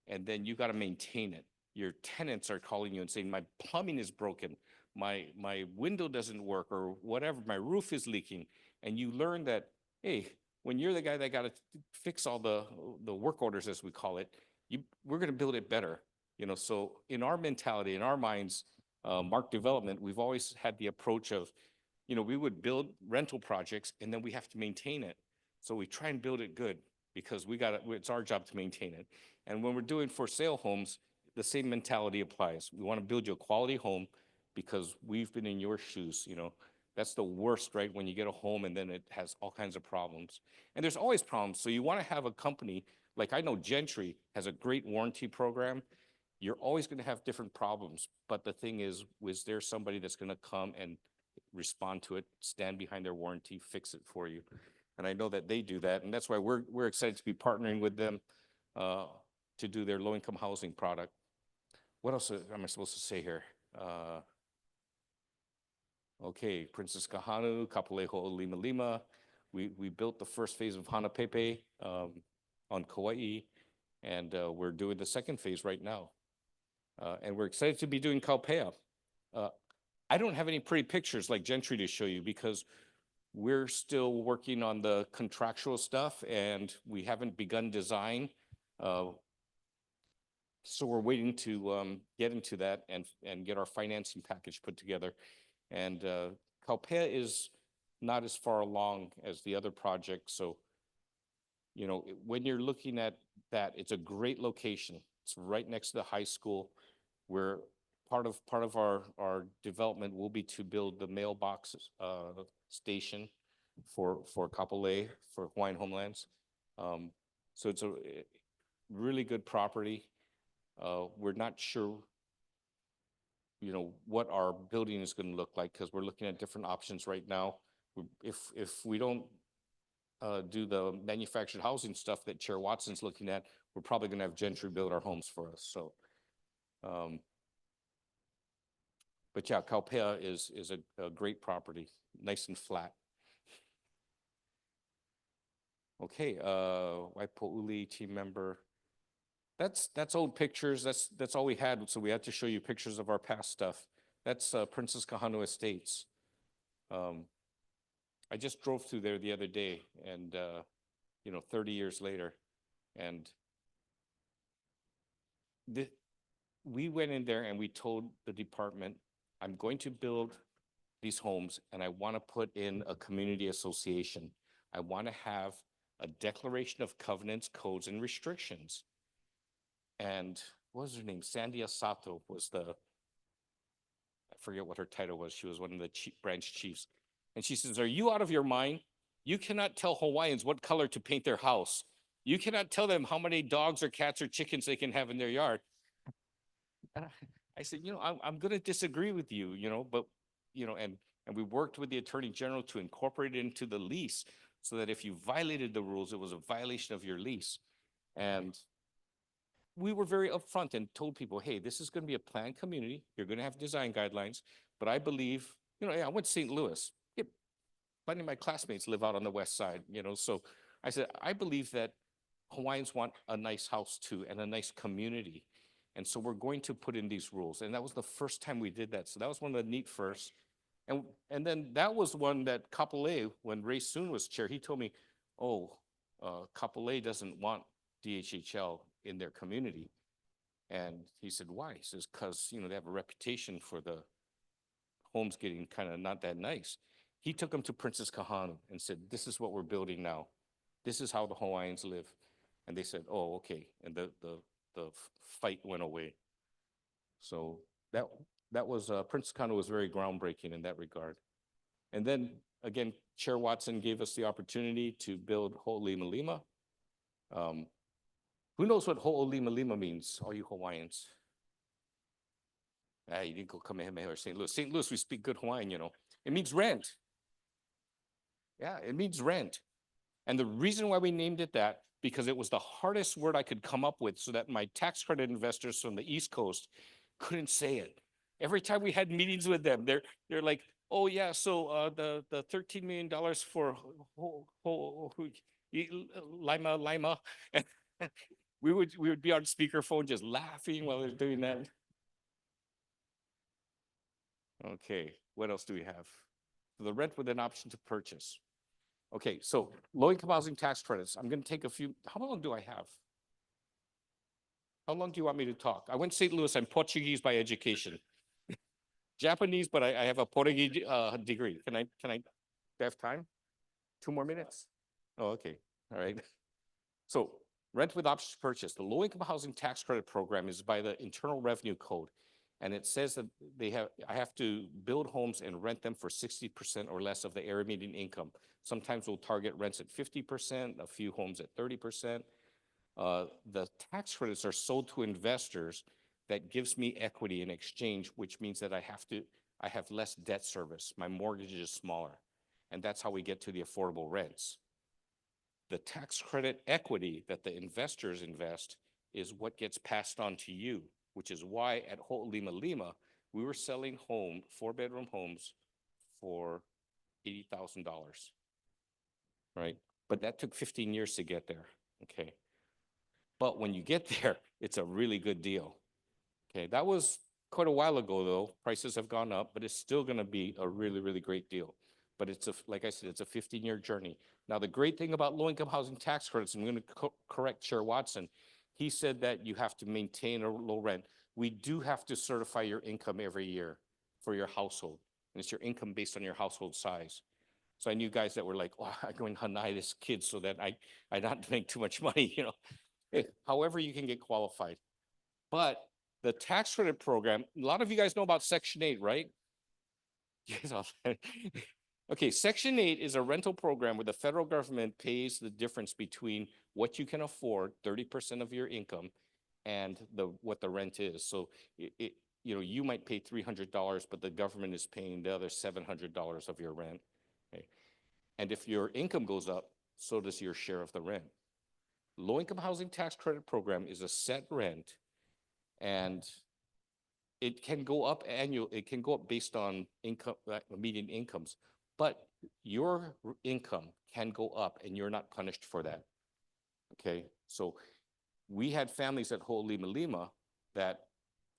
and then you got to maintain it. Your tenants are calling you and saying, my plumbing is broken, my window doesn't work, or whatever, my roof is leaking. And you learn that, hey, when you're the guy that got to fix all the work orders, as we call it, we're going to build it better. You know, so in our mentality, in our minds, Mark Development, we've always had the approach of, you know, we would build rental projects and then we have to maintain it. So we try and build it good because it's our job to maintain it. And when we're doing for sale homes, the same mentality applies. We want to build you a quality home because we've been in your shoes, you know. That's the worst, right? When you get a home and then it has all kinds of problems. And there's always problems. So you want to have a company, like I know Gentry has a great warranty program. You're always going to have different problems. But the thing is there somebody that's going to come and respond to it, stand behind their warranty, fix it for you? And I know that they do that. And that's why we're excited to be partnering with them to do their low-income housing product. What else am I supposed to say here? Okay, Princess Kahanu, Kapolei Ho'olima Lima. We built the first phase of Hanapepe on Kauai, and we're doing the second phase right now. And we're excited to be doing Kaupea. I don't have any pretty pictures like Gentry to show you because we're still working on the contractual stuff and we haven't begun design. So we're waiting to get into that and get our financing package put together. And Kaupea is not as far along as the other projects. So, you know, when you're looking at that, it's a great location. It's right next to the high school. Where part of our development will be to build the mailbox station for Kapolei, for Hawaiian Home Lands. So it's a really good property. We're not sure, you know, what our building is going to look like because we're looking at different options right now. If we don't do the manufactured housing stuff that Chair Watson's looking at, we're probably going to have Gentry build our homes for us. So, but yeah, Kaupea is a great property, nice and flat. Okay, Waipo'uli team member. That's old pictures. That's all we had. So we had to show you pictures of our past stuff. That's Princess Kahanu Estates. I just drove through there the other day, and you know, 30 years later, and we went in there and we told the department, I'm going to build these homes and I want to put in a community association. I want to have a declaration of covenants, codes, and restrictions. And what was her name? Sandy Asato was I forget what her title was. She was one of the branch chiefs. And she says, are you out of your mind? You cannot tell Hawaiians what color to paint their house. You cannot tell them how many dogs or cats or chickens they can have in their yard. And I said, I'm going to disagree with you, but, and we worked with the Attorney General to incorporate it into the lease so that if you violated the rules, it was a violation of your lease. And we were very upfront and told people, hey, this is going to be a planned community. You're going to have design guidelines. But I believe, I went to St. Louis. Yeah, plenty of my classmates live out on the west side, so I said, I believe that Hawaiians want a nice house too and a nice community. And so we're going to put in these rules. And that was the first time we did that. So that was one of the neat firsts. And then that was one that Kapolei, when Ray Soon was chair, he told me, Kapolei doesn't want DHHL in their community. And he said, why? He says, because, they have a reputation for the homes getting kind of not that nice. He took them to Princess Kahanu and said, this is what we're building now. This is how the Hawaiians live. And they said, oh, okay. And the fight went away. So that was, Princess Kahanu was very groundbreaking in that regard. And then again, Chair Watson gave us the opportunity to build Ho'olimalima. Who knows what Ho'olimalima means, all you Hawaiians? You didn't go Kamehameha or St. Louis. St. Louis, we speak good Hawaiian, It means rent. Yeah, it means rent. And the reason why we named it that, because it was the hardest word I could come up with so that my tax credit investors from the East Coast couldn't say it. Every time we had meetings with them, they're like, oh yeah, so the $13 million for Lima. And we would be on speakerphone just laughing while they're doing that. Okay, what else do we have? The rent with an option to purchase. Okay, so low-income housing tax credits. I'm going to take a few. How long do I have? How long do you want me to talk? I went to St. Louis. I'm Portuguese by education. Japanese, but I have a Portuguese degree. Can I have time? 2 more minutes? Oh, okay. All right. So rent with option to purchase. The low-income housing tax credit program is by the Internal Revenue Code. And it says that I have to build homes and rent them for 60% or less of the area median income. Sometimes we'll target rents at 50%, a few homes at 30%. The tax credits are sold to investors. That gives me equity in exchange, which means that I have less debt service. My mortgage is smaller. And that's how we get to the affordable rents. The tax credit equity that the investors invest is what gets passed on to you, which is why at Ho'olimalima, we were selling 4-bedroom homes for $80,000, right? But that took 15 years to get there, okay? But when you get there, it's a really good deal, okay? That was quite a while ago though. Prices have gone up, but it's still gonna be a really, really great deal. But like I said, it's a 15-year journey. Now, the great thing about low-income housing tax credits, I'm gonna correct Chair Watson, he said that you have to maintain a low rent. We do have to certify your income every year for your household. And it's your income based on your household size. So I knew guys that were like, oh, I'm going to deny this kid so that I not make too much money, However, you can get qualified. But the tax credit program, a lot of you guys know about Section 8, right? Okay, Section 8 is a rental program where the federal government pays the difference between what you can afford, 30% of your income, and what the rent is. So you might pay $300, but the government is paying the other $700 of your rent. Okay? And if your income goes up, so does your share of the rent. Low-income housing tax credit program is a set rent, and it can go up it can go up based on income, median incomes, but your income can go up and you're not punished for that. Okay, so we had families at Ho'olimalima that,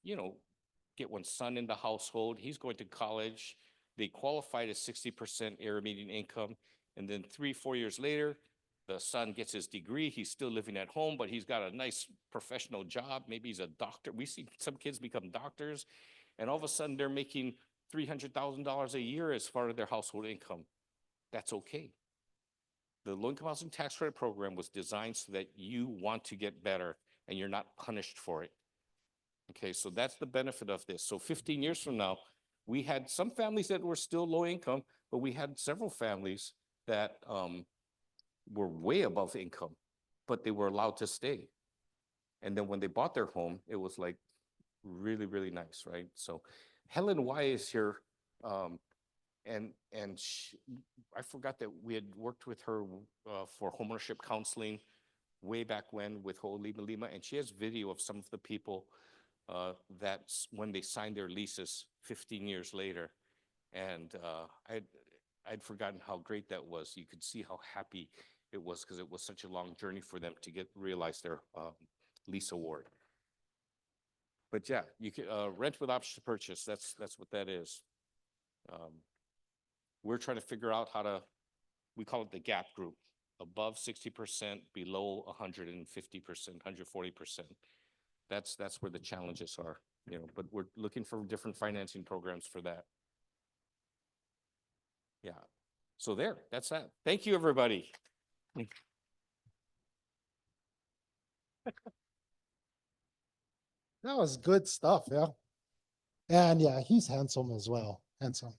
get one son in the household, he's going to college, they qualified as 60% area median income, and then 3-4 years later, the son gets his degree, he's still living at home, but he's got a nice professional job. Maybe he's a doctor. We see some kids become doctors, and all of a sudden they're making $300,000 a year as part of their household income. That's okay. The low-income housing tax credit program was designed so that you want to get better and you're not punished for it. Okay, so that's the benefit of this. So 15 years from now, we had some families that were still low income, but we had several families that were way above income, but they were allowed to stay. And then when they bought their home, it was like really, really nice, right? So Helen Y is here. And I forgot that we had worked with her for homeownership counseling way back when with Lima Lima, and she has video of some of the people that's when they signed their leases 15 years later. And I'd forgotten how great that was. You could see how happy it was because it was such a long journey for them to realize their lease award. But yeah, you can rent with option to purchase. That's what that is. We're trying to figure out how to, we call it the gap group, above 60%, below 150%, 140%. That's where the challenges are, you know, but we're looking for different financing programs for that. Yeah. So that's that. Thank you, everybody. That was good stuff, yeah. And yeah, he's handsome as well, handsome.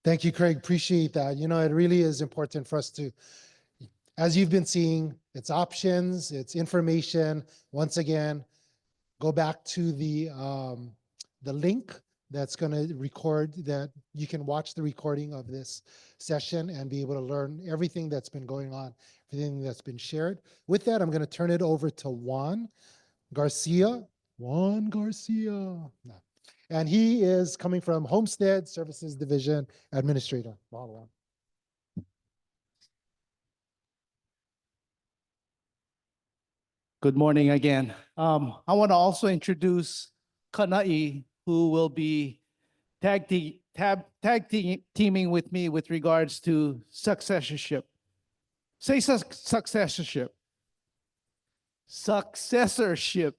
Thank you, Craig. Appreciate that. You know, it really is important for us to, as you've been seeing, it's options, it's information. Once again, go back to the link that's going to record, that you can watch the recording of this session and be able to learn everything that's been going on, everything that's been shared. With that, I'm going to turn it over to Juan Garcia. Juan Garcia. No. And he is coming from Homestead Services Division Administrator. Juan. Good morning again. I want to also introduce Kanai, who will be tag teaming with me with regards to successorship. Say successorship. Successorship.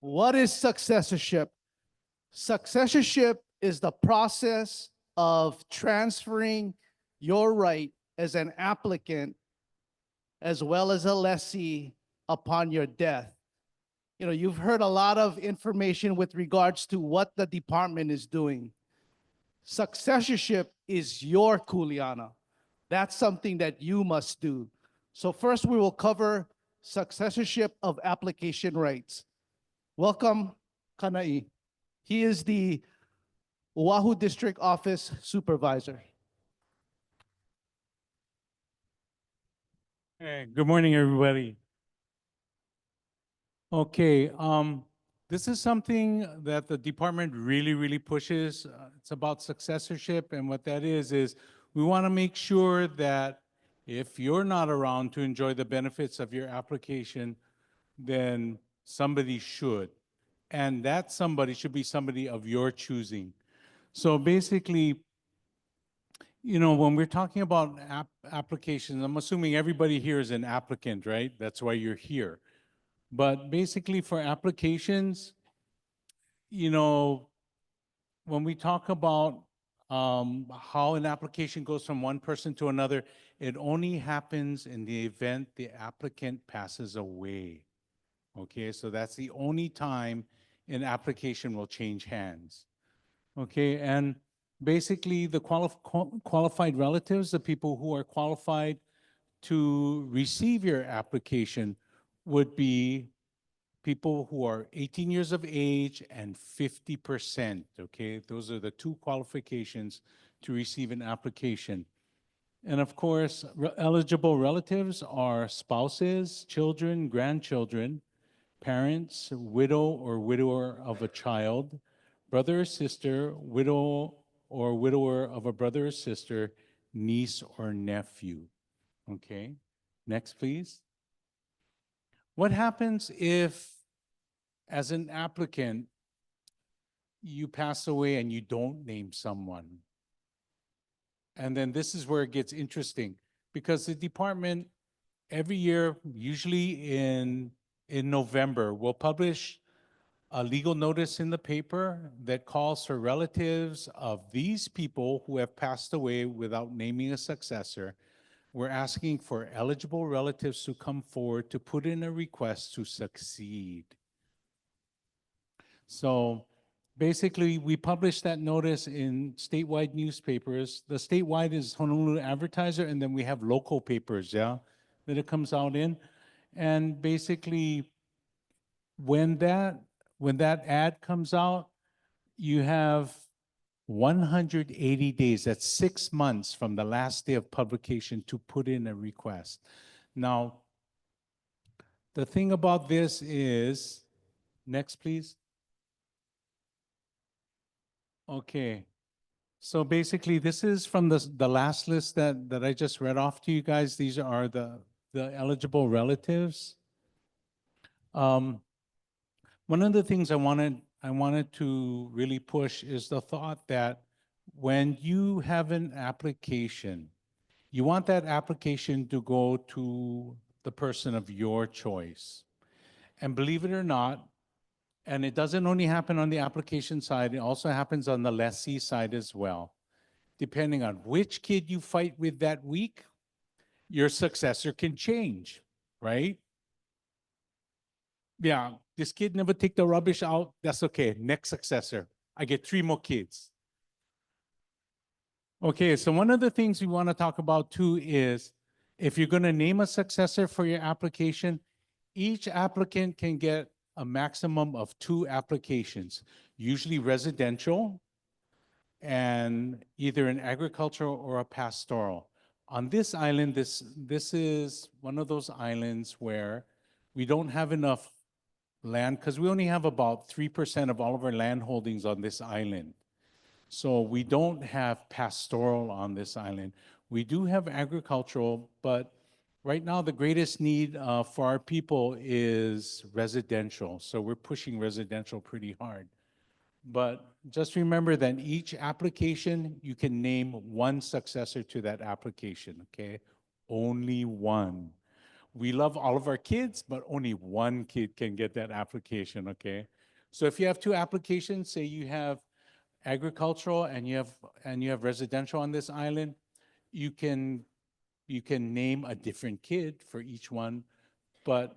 What is successorship? Successorship is the process of transferring your right as an applicant as well as a lessee upon your death. You know, you've heard a lot of information with regards to what the department is doing. Successorship is your kuleana. That's something that you must do. So first we will cover successorship of application rights. Welcome, Kanai. He is the Oahu District Office Supervisor. Hey, good morning, everybody. Okay, this is something that the department really pushes. It's about successorship, and what that is we want to make sure that if you're not around to enjoy the benefits of your application, then somebody should. And that somebody should be somebody of your choosing. So basically, you know, when we're talking about applications, I'm assuming everybody here is an applicant, right? That's why you're here. But basically for applications, you know, when we talk about how an application goes from one person to another, it only happens in the event the applicant passes away. Okay, so that's the only time an application will change hands. Okay, and basically the qualified relatives, the people who are qualified to receive your application, would be people who are 18 years of age and 50%, okay? Those are the two qualifications to receive an application. And of course, eligible relatives are spouses, children, grandchildren, parents, widow or widower of a child, brother or sister, widow or widower of a brother or sister, niece or nephew. Okay, next please. What happens if, as an applicant, you pass away and you don't name someone? And then this is where it gets interesting. because the department every year, usually in November, will publish a legal notice in the paper that calls for relatives of these people who have passed away without naming a successor. We're asking for eligible relatives to come forward to put in a request to succeed. So basically, we publish that notice in statewide newspapers. The statewide is Honolulu Advertiser, and then we have local papers, yeah, that it comes out in. And basically, when that ad comes out, you have 180 days, that's 6 months from the last day of publication to put in a request. Now, the thing about this is, next please. Okay, so basically this is from the last list that I just read off to you guys. These are the eligible relatives. One of the things I wanted to really push is the thought that when you have an application, you want that application to go to the person of your choice. And believe it or not, and it doesn't only happen on the application side, it also happens on the lessee side as well. Depending on which kid you fight with that week, your successor can change, right? Yeah, this kid never take the rubbish out, that's okay, next successor. I get 3 more kids. Okay, so one of the things we want to talk about too is if you're going to name a successor for your application, each applicant can get a maximum of 2 applications, usually residential and either an agricultural or a pastoral. On this island, this is one of those islands where we don't have enough land because we only have about 3% of all of our land holdings on this island. So we don't have pastoral on this island. We do have agricultural, but right now the greatest need for our people is residential. So we're pushing residential pretty hard. But just remember that each application, you can name 1 successor to that application, okay? Only 1. We love all of our kids, but only 1 kid can get that application, okay? So if you have 2 applications, say you have agricultural and you have residential on this island, you can name a different kid for each one, but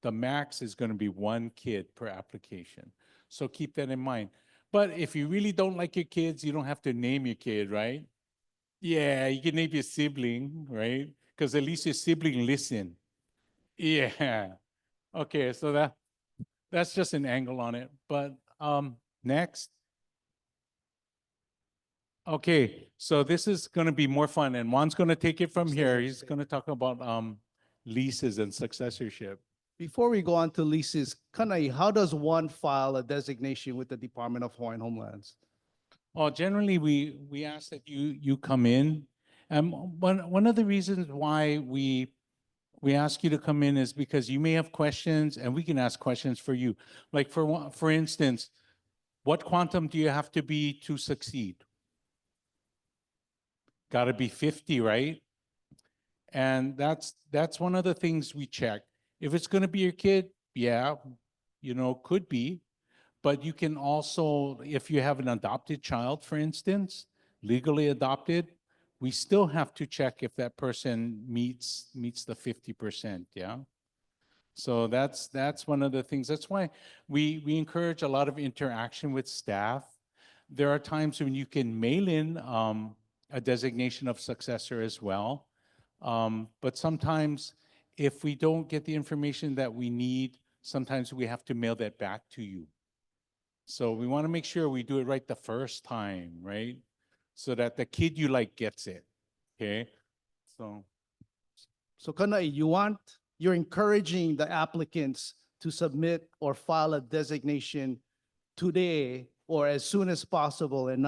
the max is going to be 1 kid per application. So keep that in mind. But if you really don't like your kids, you don't have to name your kid, right? Yeah, you can name your sibling, right? Because at least your sibling listen. Yeah. Okay, so that's just an angle on it. But next. Okay, so this is going to be more fun, and Juan's going to take it from here. He's going to talk about leases and successorship. Before we go on to leases, Kanai, how does one file a designation with the Department of Hawaiian Home Lands? Oh, generally, we ask that you come in. One of the reasons why we ask you to come in is because you may have questions, and we can ask questions for you. Like for instance, what quantum do you have to be to succeed? Got to be 50, right? And that's one of the things we check. If it's going to be your kid, yeah, could be. But you can also, if you have an adopted child, for instance, legally adopted, we still have to check if that person meets the 50%, yeah? So that's one of the things. That's why we encourage a lot of interaction with staff. There are times when you can mail in a designation of successor as well. But sometimes if we don't get the information that we need, sometimes we have to mail that back to you. So we want to make sure we do it right the first time, right? So that the kid you like gets it, okay? So Kanai, you're encouraging the applicants to submit or file a designation today or as soon as possible, and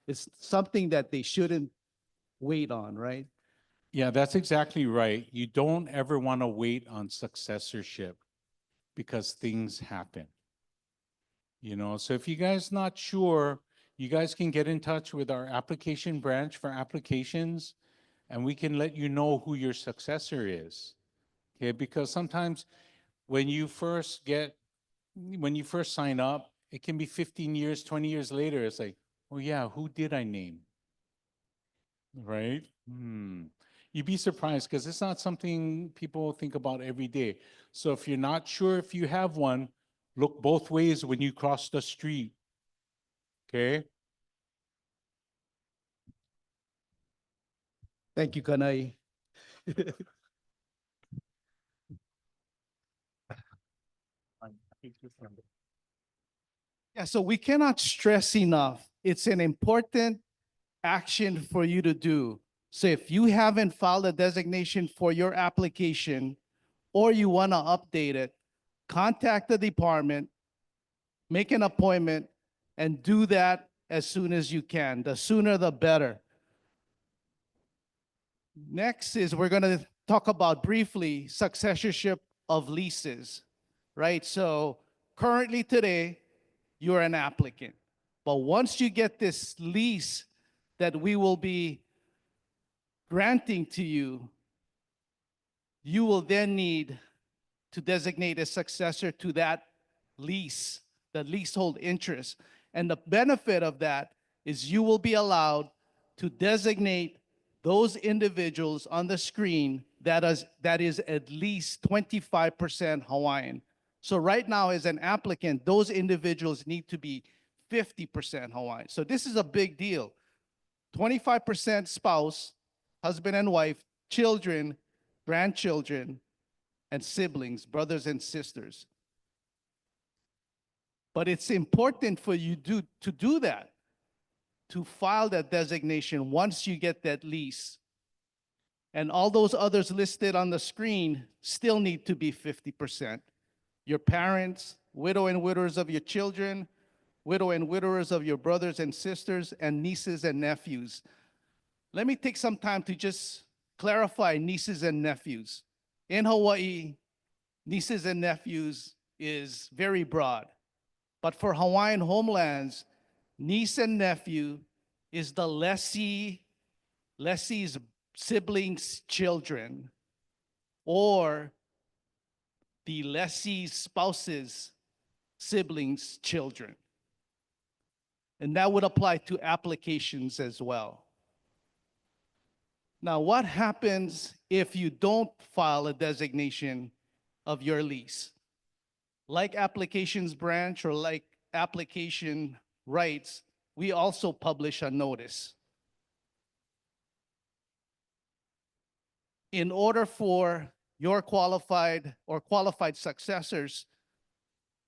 it's something that they shouldn't wait on, right? Yeah, that's exactly right. You don't ever want to wait on successorship because things happen. So if you guys not sure, you guys can get in touch with our application branch for applications. and we can let you know who your successor is. Okay, because sometimes when you first sign up, it can be 15 years, 20 years later. It's like, oh yeah, who did I name? Right? You'd be surprised because it's not something people think about every day. So if you're not sure if you have one, look both ways when you cross the street. Okay? Thank you, Kanai. Yeah, so we cannot stress enough. It's an important action for you to do. So if you haven't filed a designation for your application or you want to update it, contact the department, make an appointment, and do that as soon as you can. The sooner the better. Next is we're going to talk about briefly successorship of leases, right? So currently today, you're an applicant. But once you get this lease that we will be granting to you, you will then need to designate a successor to that lease, the leasehold interest. And the benefit of that is you will be allowed to designate those individuals on the screen that is at least 25% Hawaiian. So right now, as an applicant, those individuals need to be 50% Hawaiian. So this is a big deal. 25% spouse, husband and wife, children, grandchildren, and siblings, brothers and sisters. But it's important for you to do that, to file that designation once you get that lease. And all those others listed on the screen still need to be 50%. Your parents, widow and widowers of your children, widow and widowers of your brothers and sisters, and nieces and nephews. Let me take some time to just clarify nieces and nephews. In Hawaii, nieces and nephews is very broad. But for Hawaiian Home Lands, niece and nephew is the lessee's siblings' children, or the lessee's spouse's siblings' children. And that would apply to applications as well. Now, what happens if you don't file a designation of your lease? Like applications branch or like application rights, we also publish a notice. In order for your qualified or qualified successors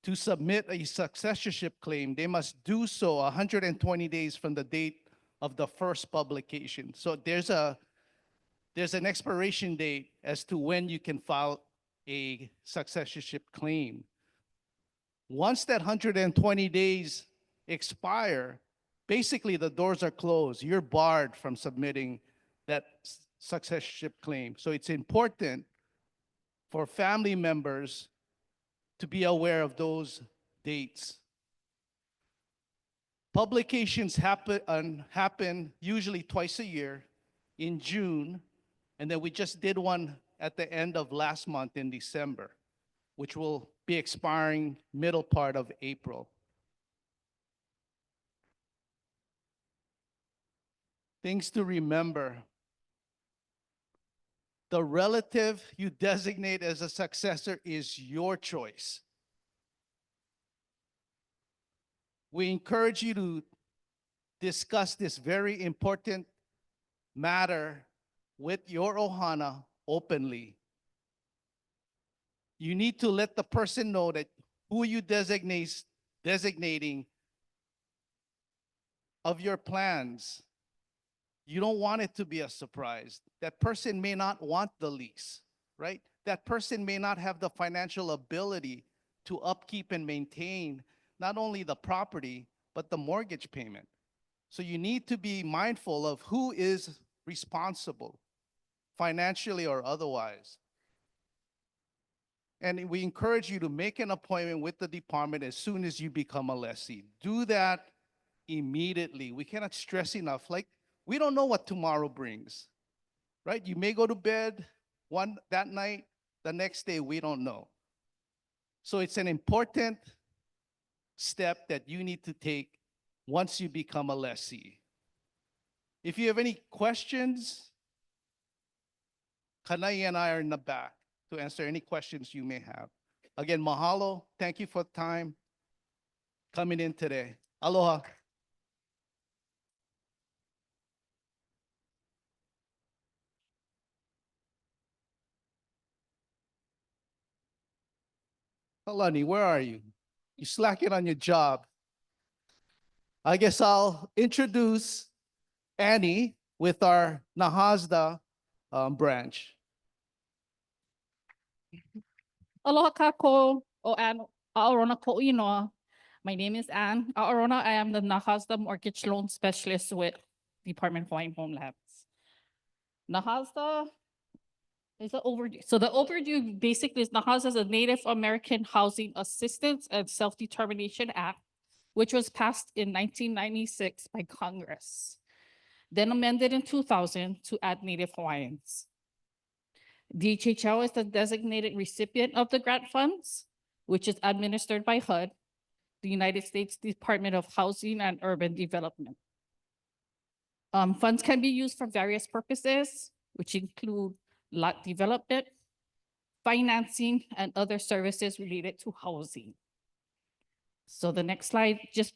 to submit a successorship claim, they must do so 120 days from the date of the first publication. So there's an expiration date as to when you can file a successorship claim. Once that 120 days expire, basically the doors are closed. You're barred from submitting that successorship claim. So it's important for family members to be aware of those dates. Publications happen usually twice a year in June, and then we just did one at the end of last month in December, which will be expiring middle part of April. Things to remember. The relative you designate as a successor is your choice. We encourage you to discuss this very important matter with your ohana openly. You need to let the person know that who you designating of your plans. You don't want it to be a surprise. That person may not want the lease, right? That person may not have the financial ability to upkeep and maintain not only the property, but the mortgage payment. So you need to be mindful of who is responsible, financially or otherwise. And we encourage you to make an appointment with the department as soon as you become a lessee. Do that immediately. We cannot stress enough. Like, we don't know what tomorrow brings. right? You may go to bed that night, the next day, we don't know. So it's an important step that you need to take once you become a lessee. If you have any questions, Kanai and I are in the back to answer any questions you may have. Again, mahalo. Thank you for the time coming in today. Aloha. Alani, where are you? You slacking on your job. I guess I'll introduce Annie with our NAHASDA branch. Aloha kako o Ann Aorona ko inoa. My name is Ann Aorona. I am the NAHASDA mortgage loan specialist with Department of Hawaiian Home Lands. NAHASDA is an overview. So the overview basically is NAHASDA is a Native American Housing Assistance and Self-Determination Act, which was passed in 1996 by Congress, then amended in 2000 to add Native Hawaiians. DHHL is the designated recipient of the grant funds, which is administered by HUD, the United States Department of Housing and Urban Development. Funds can be used for various purposes, which include lot development, financing, and other services related to housing. So the next slide just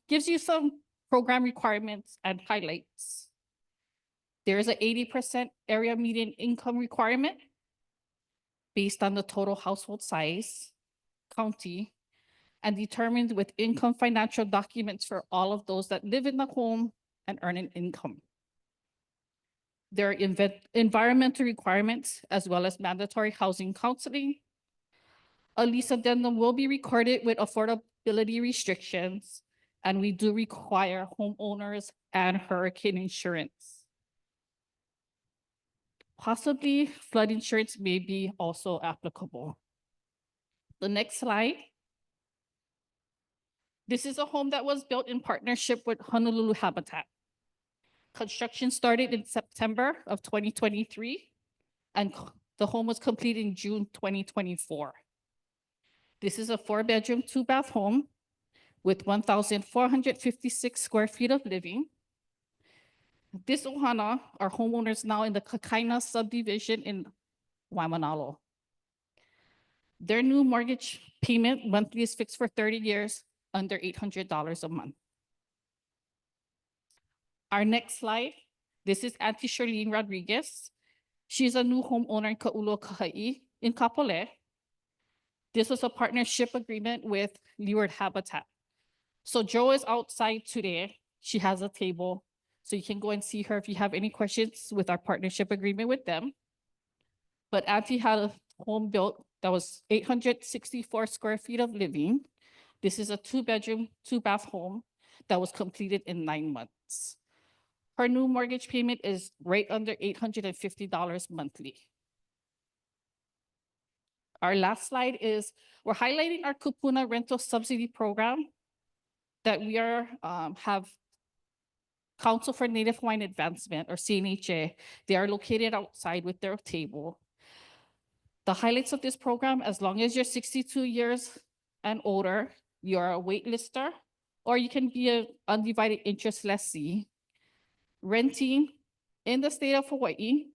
gives you some program requirements and highlights. There is an 80% area median income requirement based on the total household size, county, and determined with income financial documents for all of those that live in the home and earn an income. There are environmental requirements as well as mandatory housing counseling. A lease addendum will be recorded with affordability restrictions, and we do require homeowners and hurricane insurance. Possibly flood insurance may be also applicable. The next slide. This is a home that was built in partnership with Honolulu Habitat. Construction started in September of 2023, and the home was completed in June 2024. This is a 4-bedroom, 2-bath home with 1,456 square feet of living. This ohana are homeowners now in the Kakaina subdivision in Waimanalo. Their new mortgage payment monthly is fixed for 30 years, under $800 a month. Our next slide, this is Auntie Charlene Rodriguez. She's a new homeowner in Ka'ulo Kaha'i in Kapolei. This was a partnership agreement with Leeward Habitat. So Joe is outside today. She has a table, so you can go and see her if you have any questions with our partnership agreement with them. But Auntie had a home built that was 864 square feet of living. This is a 2-bedroom, 2-bath home that was completed in 9 months. Her new mortgage payment is right under $850 monthly. Our last slide is, we're highlighting our kupuna rental subsidy program that we are have Council for Native Hawaiian Advancement, or CNHA. They are located outside with their table. The highlights of this program, as long as you're 62 years and older, you're a waitlister, or you can be an undivided interest lessee, renting in the state of Hawaii,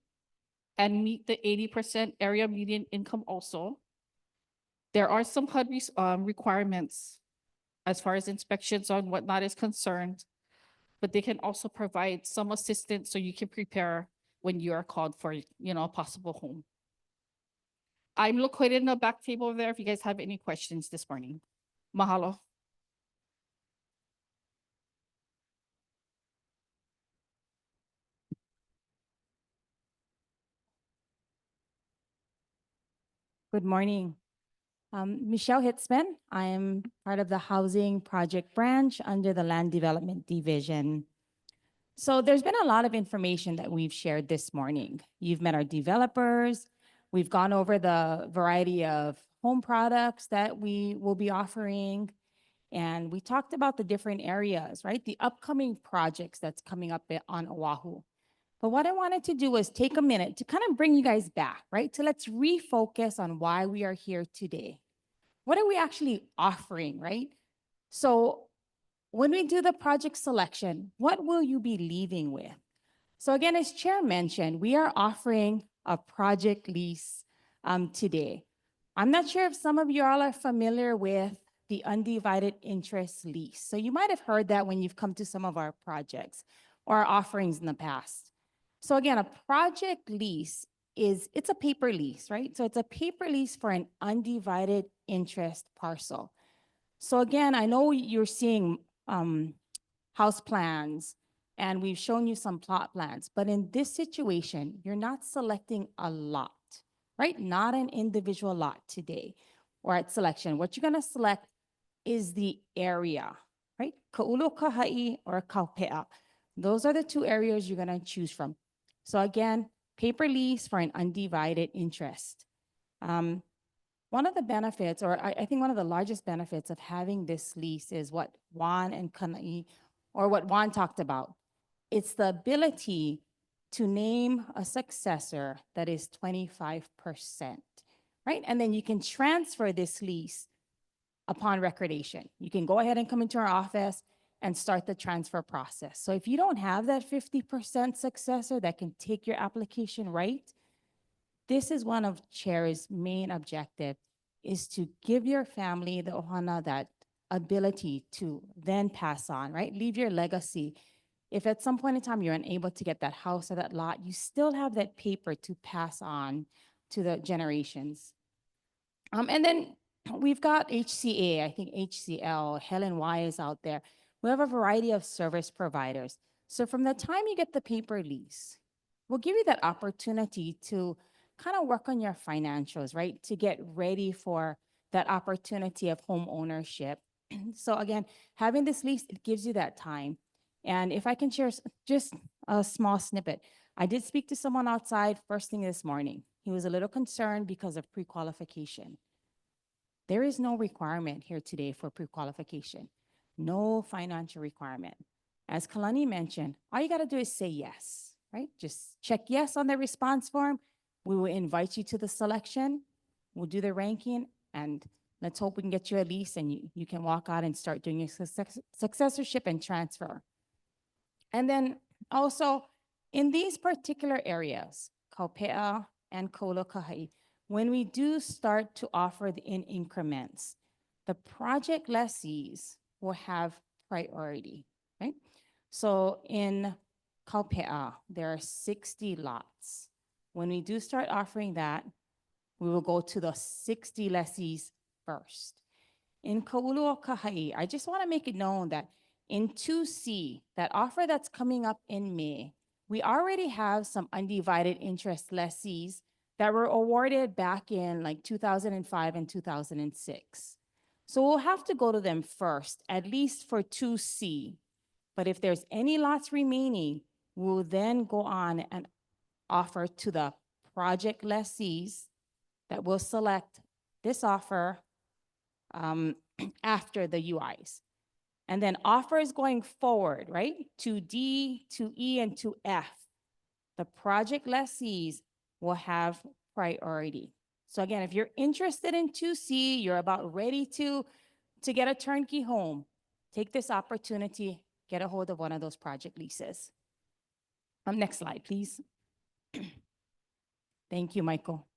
and meet the 80% area median income also. There are some HUD requirements as far as inspections and whatnot is concerned, but they can also provide some assistance so you can prepare when you are called for, a possible home. I'm located in the back table over there if you guys have any questions this morning. Mahalo. Good morning. Michelle Hitzman. I am part of the Housing Project Branch under the Land Development Division. So there's been a lot of information that we've shared this morning. You've met our developers. We've gone over the variety of home products that we will be offering. And we talked about the different areas, right? The upcoming projects that's coming up on Oahu. But what I wanted to do was take a minute to kind of bring you guys back, right? So let's refocus on why we are here today. What are we actually offering, right? So when we do the project selection, what will you be leaving with? So again, as Chair mentioned, we are offering a project lease today. I'm not sure if some of you all are familiar with the undivided interest lease. So you might have heard that when you've come to some of our projects or our offerings in the past. So again, a project lease it's a paper lease, right? So it's a paper lease for an undivided interest parcel. So again, I know you're seeing house plans, and we've shown you some plot plans, but in this situation, you're not selecting a lot, right? Not an individual lot today or at selection. What you're gonna select is the area, right? Ka'ulu kahai or kaupea. Those are the two areas you're gonna choose from. So again, paper lease for an undivided interest. One of the benefits, or I think one of the largest benefits of having this lease is what Juan and Kanai, or what Juan talked about. It's the ability to name a successor that is 25%, right? And then you can transfer this lease upon recordation. You can go ahead and come into our office and start the transfer process. So if you don't have that 50% successor that can take your application right, this is one of Chair's main objective, is to give your family, the ohana, that ability to then pass on, right? Leave your legacy. If at some point in time you're unable to get that house or that lot, you still have that paper to pass on to the generations. And then we've got HCA, I think HCL, Helen Y is out there. We have a variety of service providers. So from the time you get the paper lease, we'll give you that opportunity to kind of work on your financials, right? To get ready for that opportunity of home ownership. So again, having this lease, it gives you that time. And if I can share just a small snippet, I did speak to someone outside first thing this morning. He was a little concerned because of pre-qualification. There is no requirement here today for pre-qualification, no financial requirement. As Kalani mentioned, all you gotta do is say yes, right? Just check yes on the response form. We will invite you to the selection. We'll do the ranking, and let's hope we can get you a lease and you can walk out and start doing your successorship and transfer. And then also in these particular areas, Kaupea and Kolokahi, when we do start to offer in increments, the project lessees will have priority, right? So in Kaupea, there are 60 lots. When we do start offering that, we will go to the 60 lessees first. In Ka'ulu-o-Kahai, I just want to make it known that in 2C, that offer that's coming up in May, we already have some undivided interest lessees that were awarded back in like 2005 and 2006. So we'll have to go to them first, at least for 2C. But if there's any lots remaining, we'll then go on and offer to the project lessees that will select this offer after the UIs. And then offers going forward, right? To D, to E, and to F. The project lessees will have priority. So again, if you're interested in 2C, you're about ready to get a turnkey home, take this opportunity, get a hold of one of those project leases. Next slide, please. Thank you, Michael.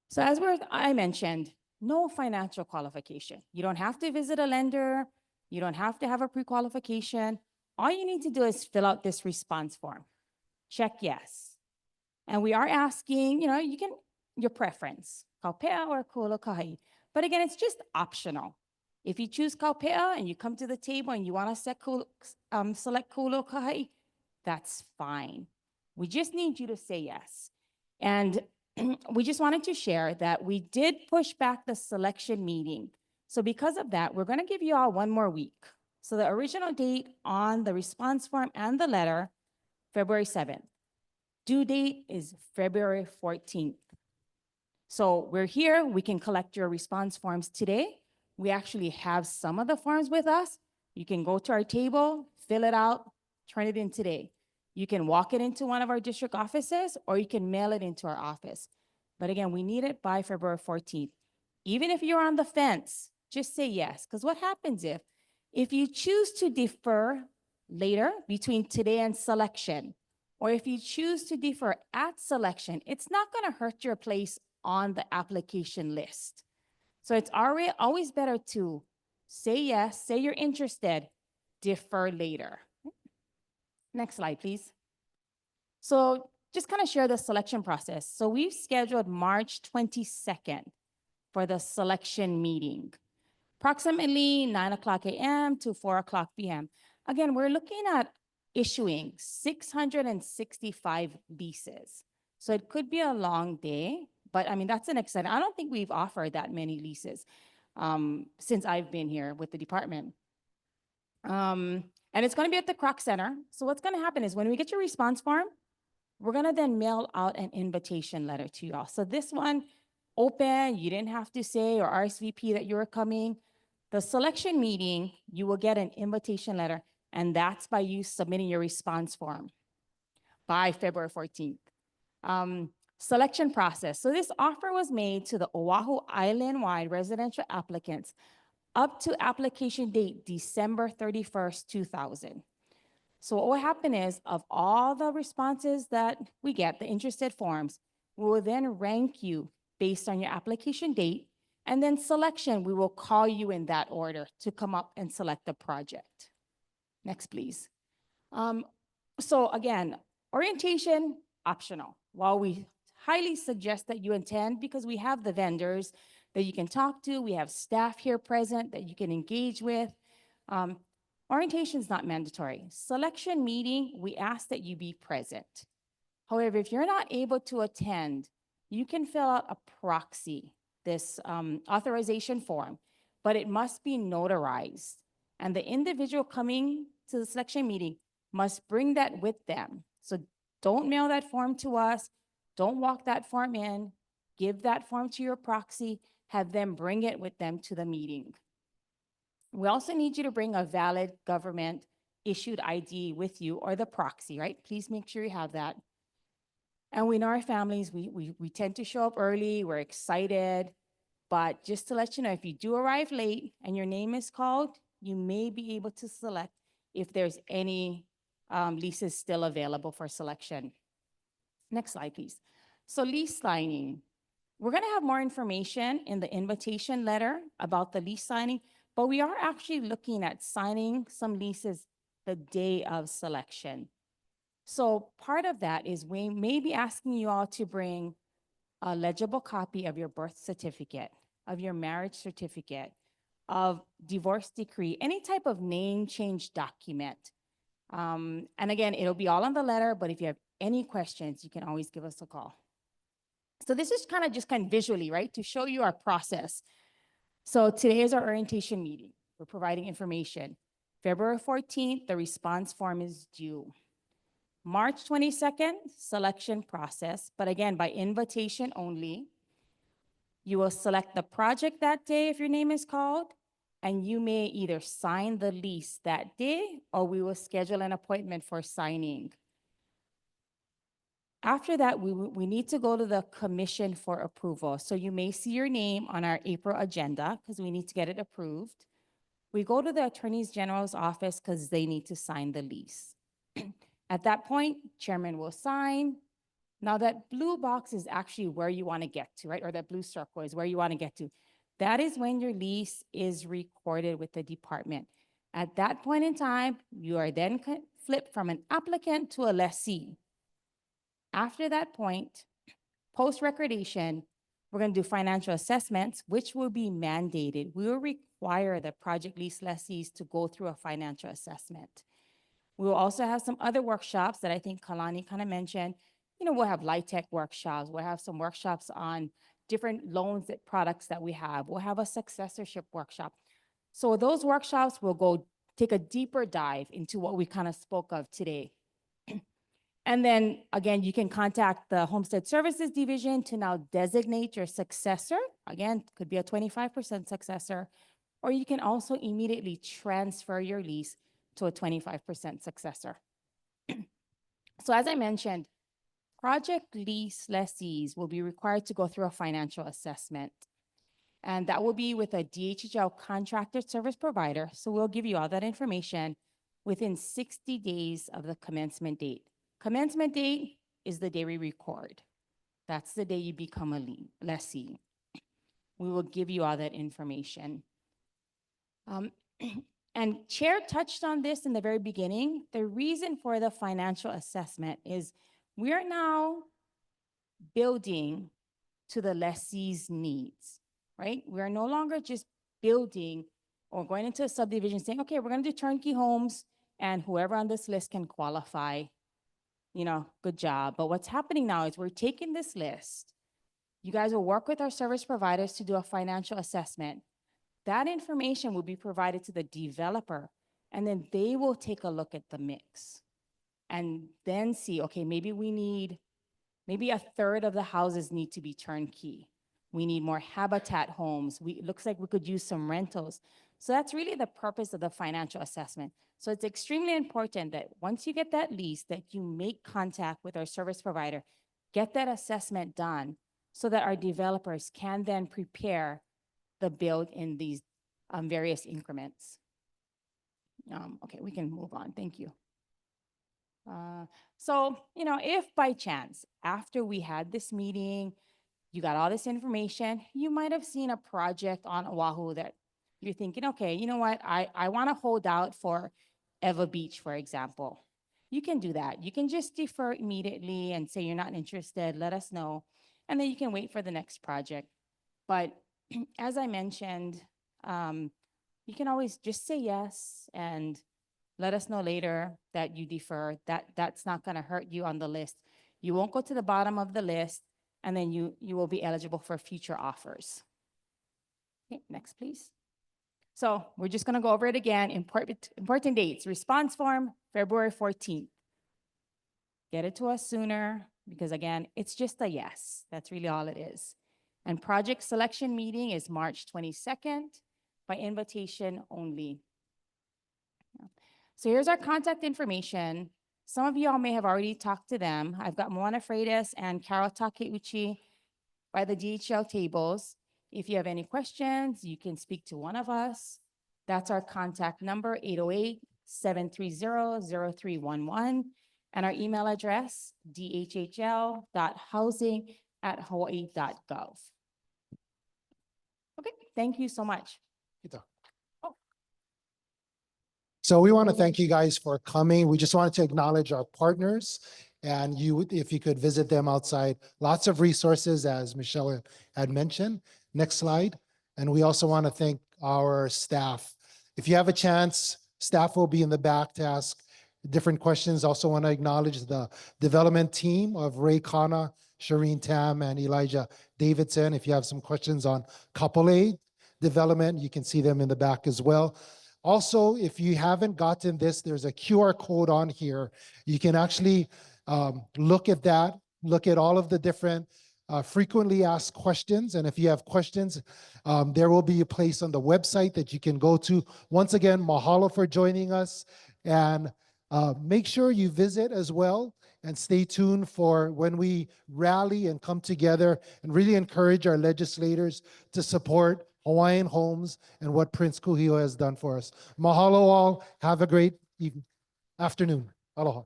So as I mentioned, no financial qualification. You don't have to visit a lender. You don't have to have a pre-qualification. All you need to do is fill out this response form. Check yes. And we are asking, your preference, Kaupea or Kolokahi. But again, it's just optional. If you choose Kaupea and you come to the table and you want to select Kolokahi, that's fine. We just need you to say yes. And we just wanted to share that we did push back the selection meeting. So because of that, we're going to give you all one more week. So the original date on the response form and the letter, February 7th. Due date is February 14th. So we're here. We can collect your response forms today. We actually have some of the forms with us. You can go to our table, fill it out, turn it in today. You can walk it into one of our district offices or you can mail it into our office. But again, we need it by February 14th. Even if you're on the fence, just say yes. Because what happens if you choose to defer later between today and selection, or if you choose to defer at selection, it's not going to hurt your place on the application list. So it's always better to say yes, say you're interested, defer later. Next slide, please. So just kind of share the selection process. So we've scheduled March 22nd for the selection meeting, approximately 9:00 a.m. to 4:00 p.m. Again, we're looking at issuing 665 leases. So it could be a long day, but I mean, that's an exciting. I don't think we've offered that many leases since I've been here with the department. And it's going to be at the Kroc Center. So what's going to happen is when we get your response form, we're going to then mail out an invitation letter to y'all. So this one, open, you didn't have to say or RSVP that you were coming. The selection meeting, you will get an invitation letter, and that's by you submitting your response form by February 14th. Selection process. So this offer was made to the Oahu Island-wide residential applicants up to application date December 31st, 2000. So what will happen is, of all the responses that we get, the interested forms, we will then rank you based on your application date, and then selection, we will call you in that order to come up and select the project. Next, please. So again, orientation, optional. While we highly suggest that you attend because we have the vendors that you can talk to, we have staff here present that you can engage with. Orientation is not mandatory. Selection meeting, we ask that you be present. However, if you're not able to attend, you can fill out a proxy, this authorization form, but it must be notarized. And the individual coming to the selection meeting must bring that with them. So don't mail that form to us. Don't walk that form in. Give that form to your proxy. Have them bring it with them to the meeting. We also need you to bring a valid government issued ID with you or the proxy, right? Please make sure you have that. And we know our families, we tend to show up early, we're excited, but just to let you know, if you do arrive late and your name is called, you may be able to select if there's any leases still available for selection. Next slide, please. So lease signing. We're gonna have more information in the invitation letter about the lease signing, but we are actually looking at signing some leases the day of selection. So part of that is we may be asking you all to bring a legible copy of your birth certificate, of your marriage certificate, of divorce decree, any type of name change document. And again, it'll be all on the letter, but if you have any questions, you can always give us a call. So this is kind of visually, right, to show you our process. So today is our orientation meeting. We're providing information. February 14th, the response form is due. March 22nd, selection process, but again, by invitation only. You will select the project that day if your name is called, and you may either sign the lease that day or we will schedule an appointment for signing. After that, we need to go to the commission for approval. So you may see your name on our April agenda because we need to get it approved. We go to the Attorney General's office because they need to sign the lease. At that point, chairman will sign. Now that blue box is actually where you want to get to, right? Or that blue circle is where you want to get to. That is when your lease is recorded with the department. At that point in time, you are then flipped from an applicant to a lessee. After that point, post-recordation, we're going to do financial assessments, which will be mandated. We will require the project lease lessees to go through a financial assessment. We will also have some other workshops that I think Kalani kind of mentioned. You know, we'll have LIHTC workshops. We'll have some workshops on different loans that products that we have. We'll have a successorship workshop. So those workshops will go take a deeper dive into what we kind of spoke of today. And then again, you can contact the Homestead Services Division to now designate your successor. Again, could be a 25% successor, or you can also immediately transfer your lease to a 25% successor. So as I mentioned, Project Lease lessees will be required to go through a financial assessment. And that will be with a DHHL contracted service provider. So we'll give you all that information within 60 days of the commencement date. Commencement date is the day we record. That's the day you become a lessee. We will give you all that information. And Chair touched on this in the very beginning. The reason for the financial assessment is we are now building to the lessee's needs, right? We are no longer just building or going into a subdivision saying, okay, we're going to do turnkey homes and whoever on this list can qualify, good job. But what's happening now is we're taking this list. You guys will work with our service providers to do a financial assessment. That information will be provided to the developer, and then they will take a look at the mix and then see, okay, maybe a third of the houses need to be turnkey. We need more habitat homes. It looks like we could use some rentals. So that's really the purpose of the financial assessment. So it's extremely important that once you get that lease, that you make contact with our service provider, get that assessment done so that our developers can then prepare the build in these various increments. Okay, we can move on. Thank you. So, if by chance, after we had this meeting, you got all this information, you might have seen a project on Oahu that you're thinking, okay, you know what? I want to hold out for Eva Beach, for example. You can do that. You can just defer immediately and say you're not interested, let us know, and then you can wait for the next project. But as I mentioned, you can always just say yes and let us know later that you defer. That's not going to hurt you on the list. You won't go to the bottom of the list, and then you will be eligible for future offers. Okay, next, please. So we're just going to go over it again. Important dates. Response form, February 14th. Get it to us sooner because, again, it's just a yes. That's really all it is. And project selection meeting is March 22nd by invitation only. So here's our contact information. Some of y'all may have already talked to them. I've got Moana Freitas and Carol Takeuchi by the DHL tables. If you have any questions, you can speak to one of us. That's our contact number, 808-730-0311. And our email address, dhhl.housing@hawaii.gov. Okay, thank you so much. So we want to thank you guys for coming. We just wanted to acknowledge our partners and if you could visit them outside. Lots of resources, as Michelle had mentioned. Next slide. And we also want to thank our staff. If you have a chance, staff will be in the back to ask different questions. Also want to acknowledge the development team of Ray Kana, Shireen Tam, and Elijah Davidson. If you have some questions on Kapolei development, you can see them in the back as well. Also, if you haven't gotten this, there's a QR code on here. You can actually look at that, look at all of the different frequently asked questions. And if you have questions, there will be a place on the website that you can go to. Once again, mahalo for joining us. And make sure you visit as well and stay tuned for when we rally and come together and really encourage our legislators to support Hawaiian homes and what Prince Kuhio has done for us. Mahalo all. Have a great afternoon. Aloha.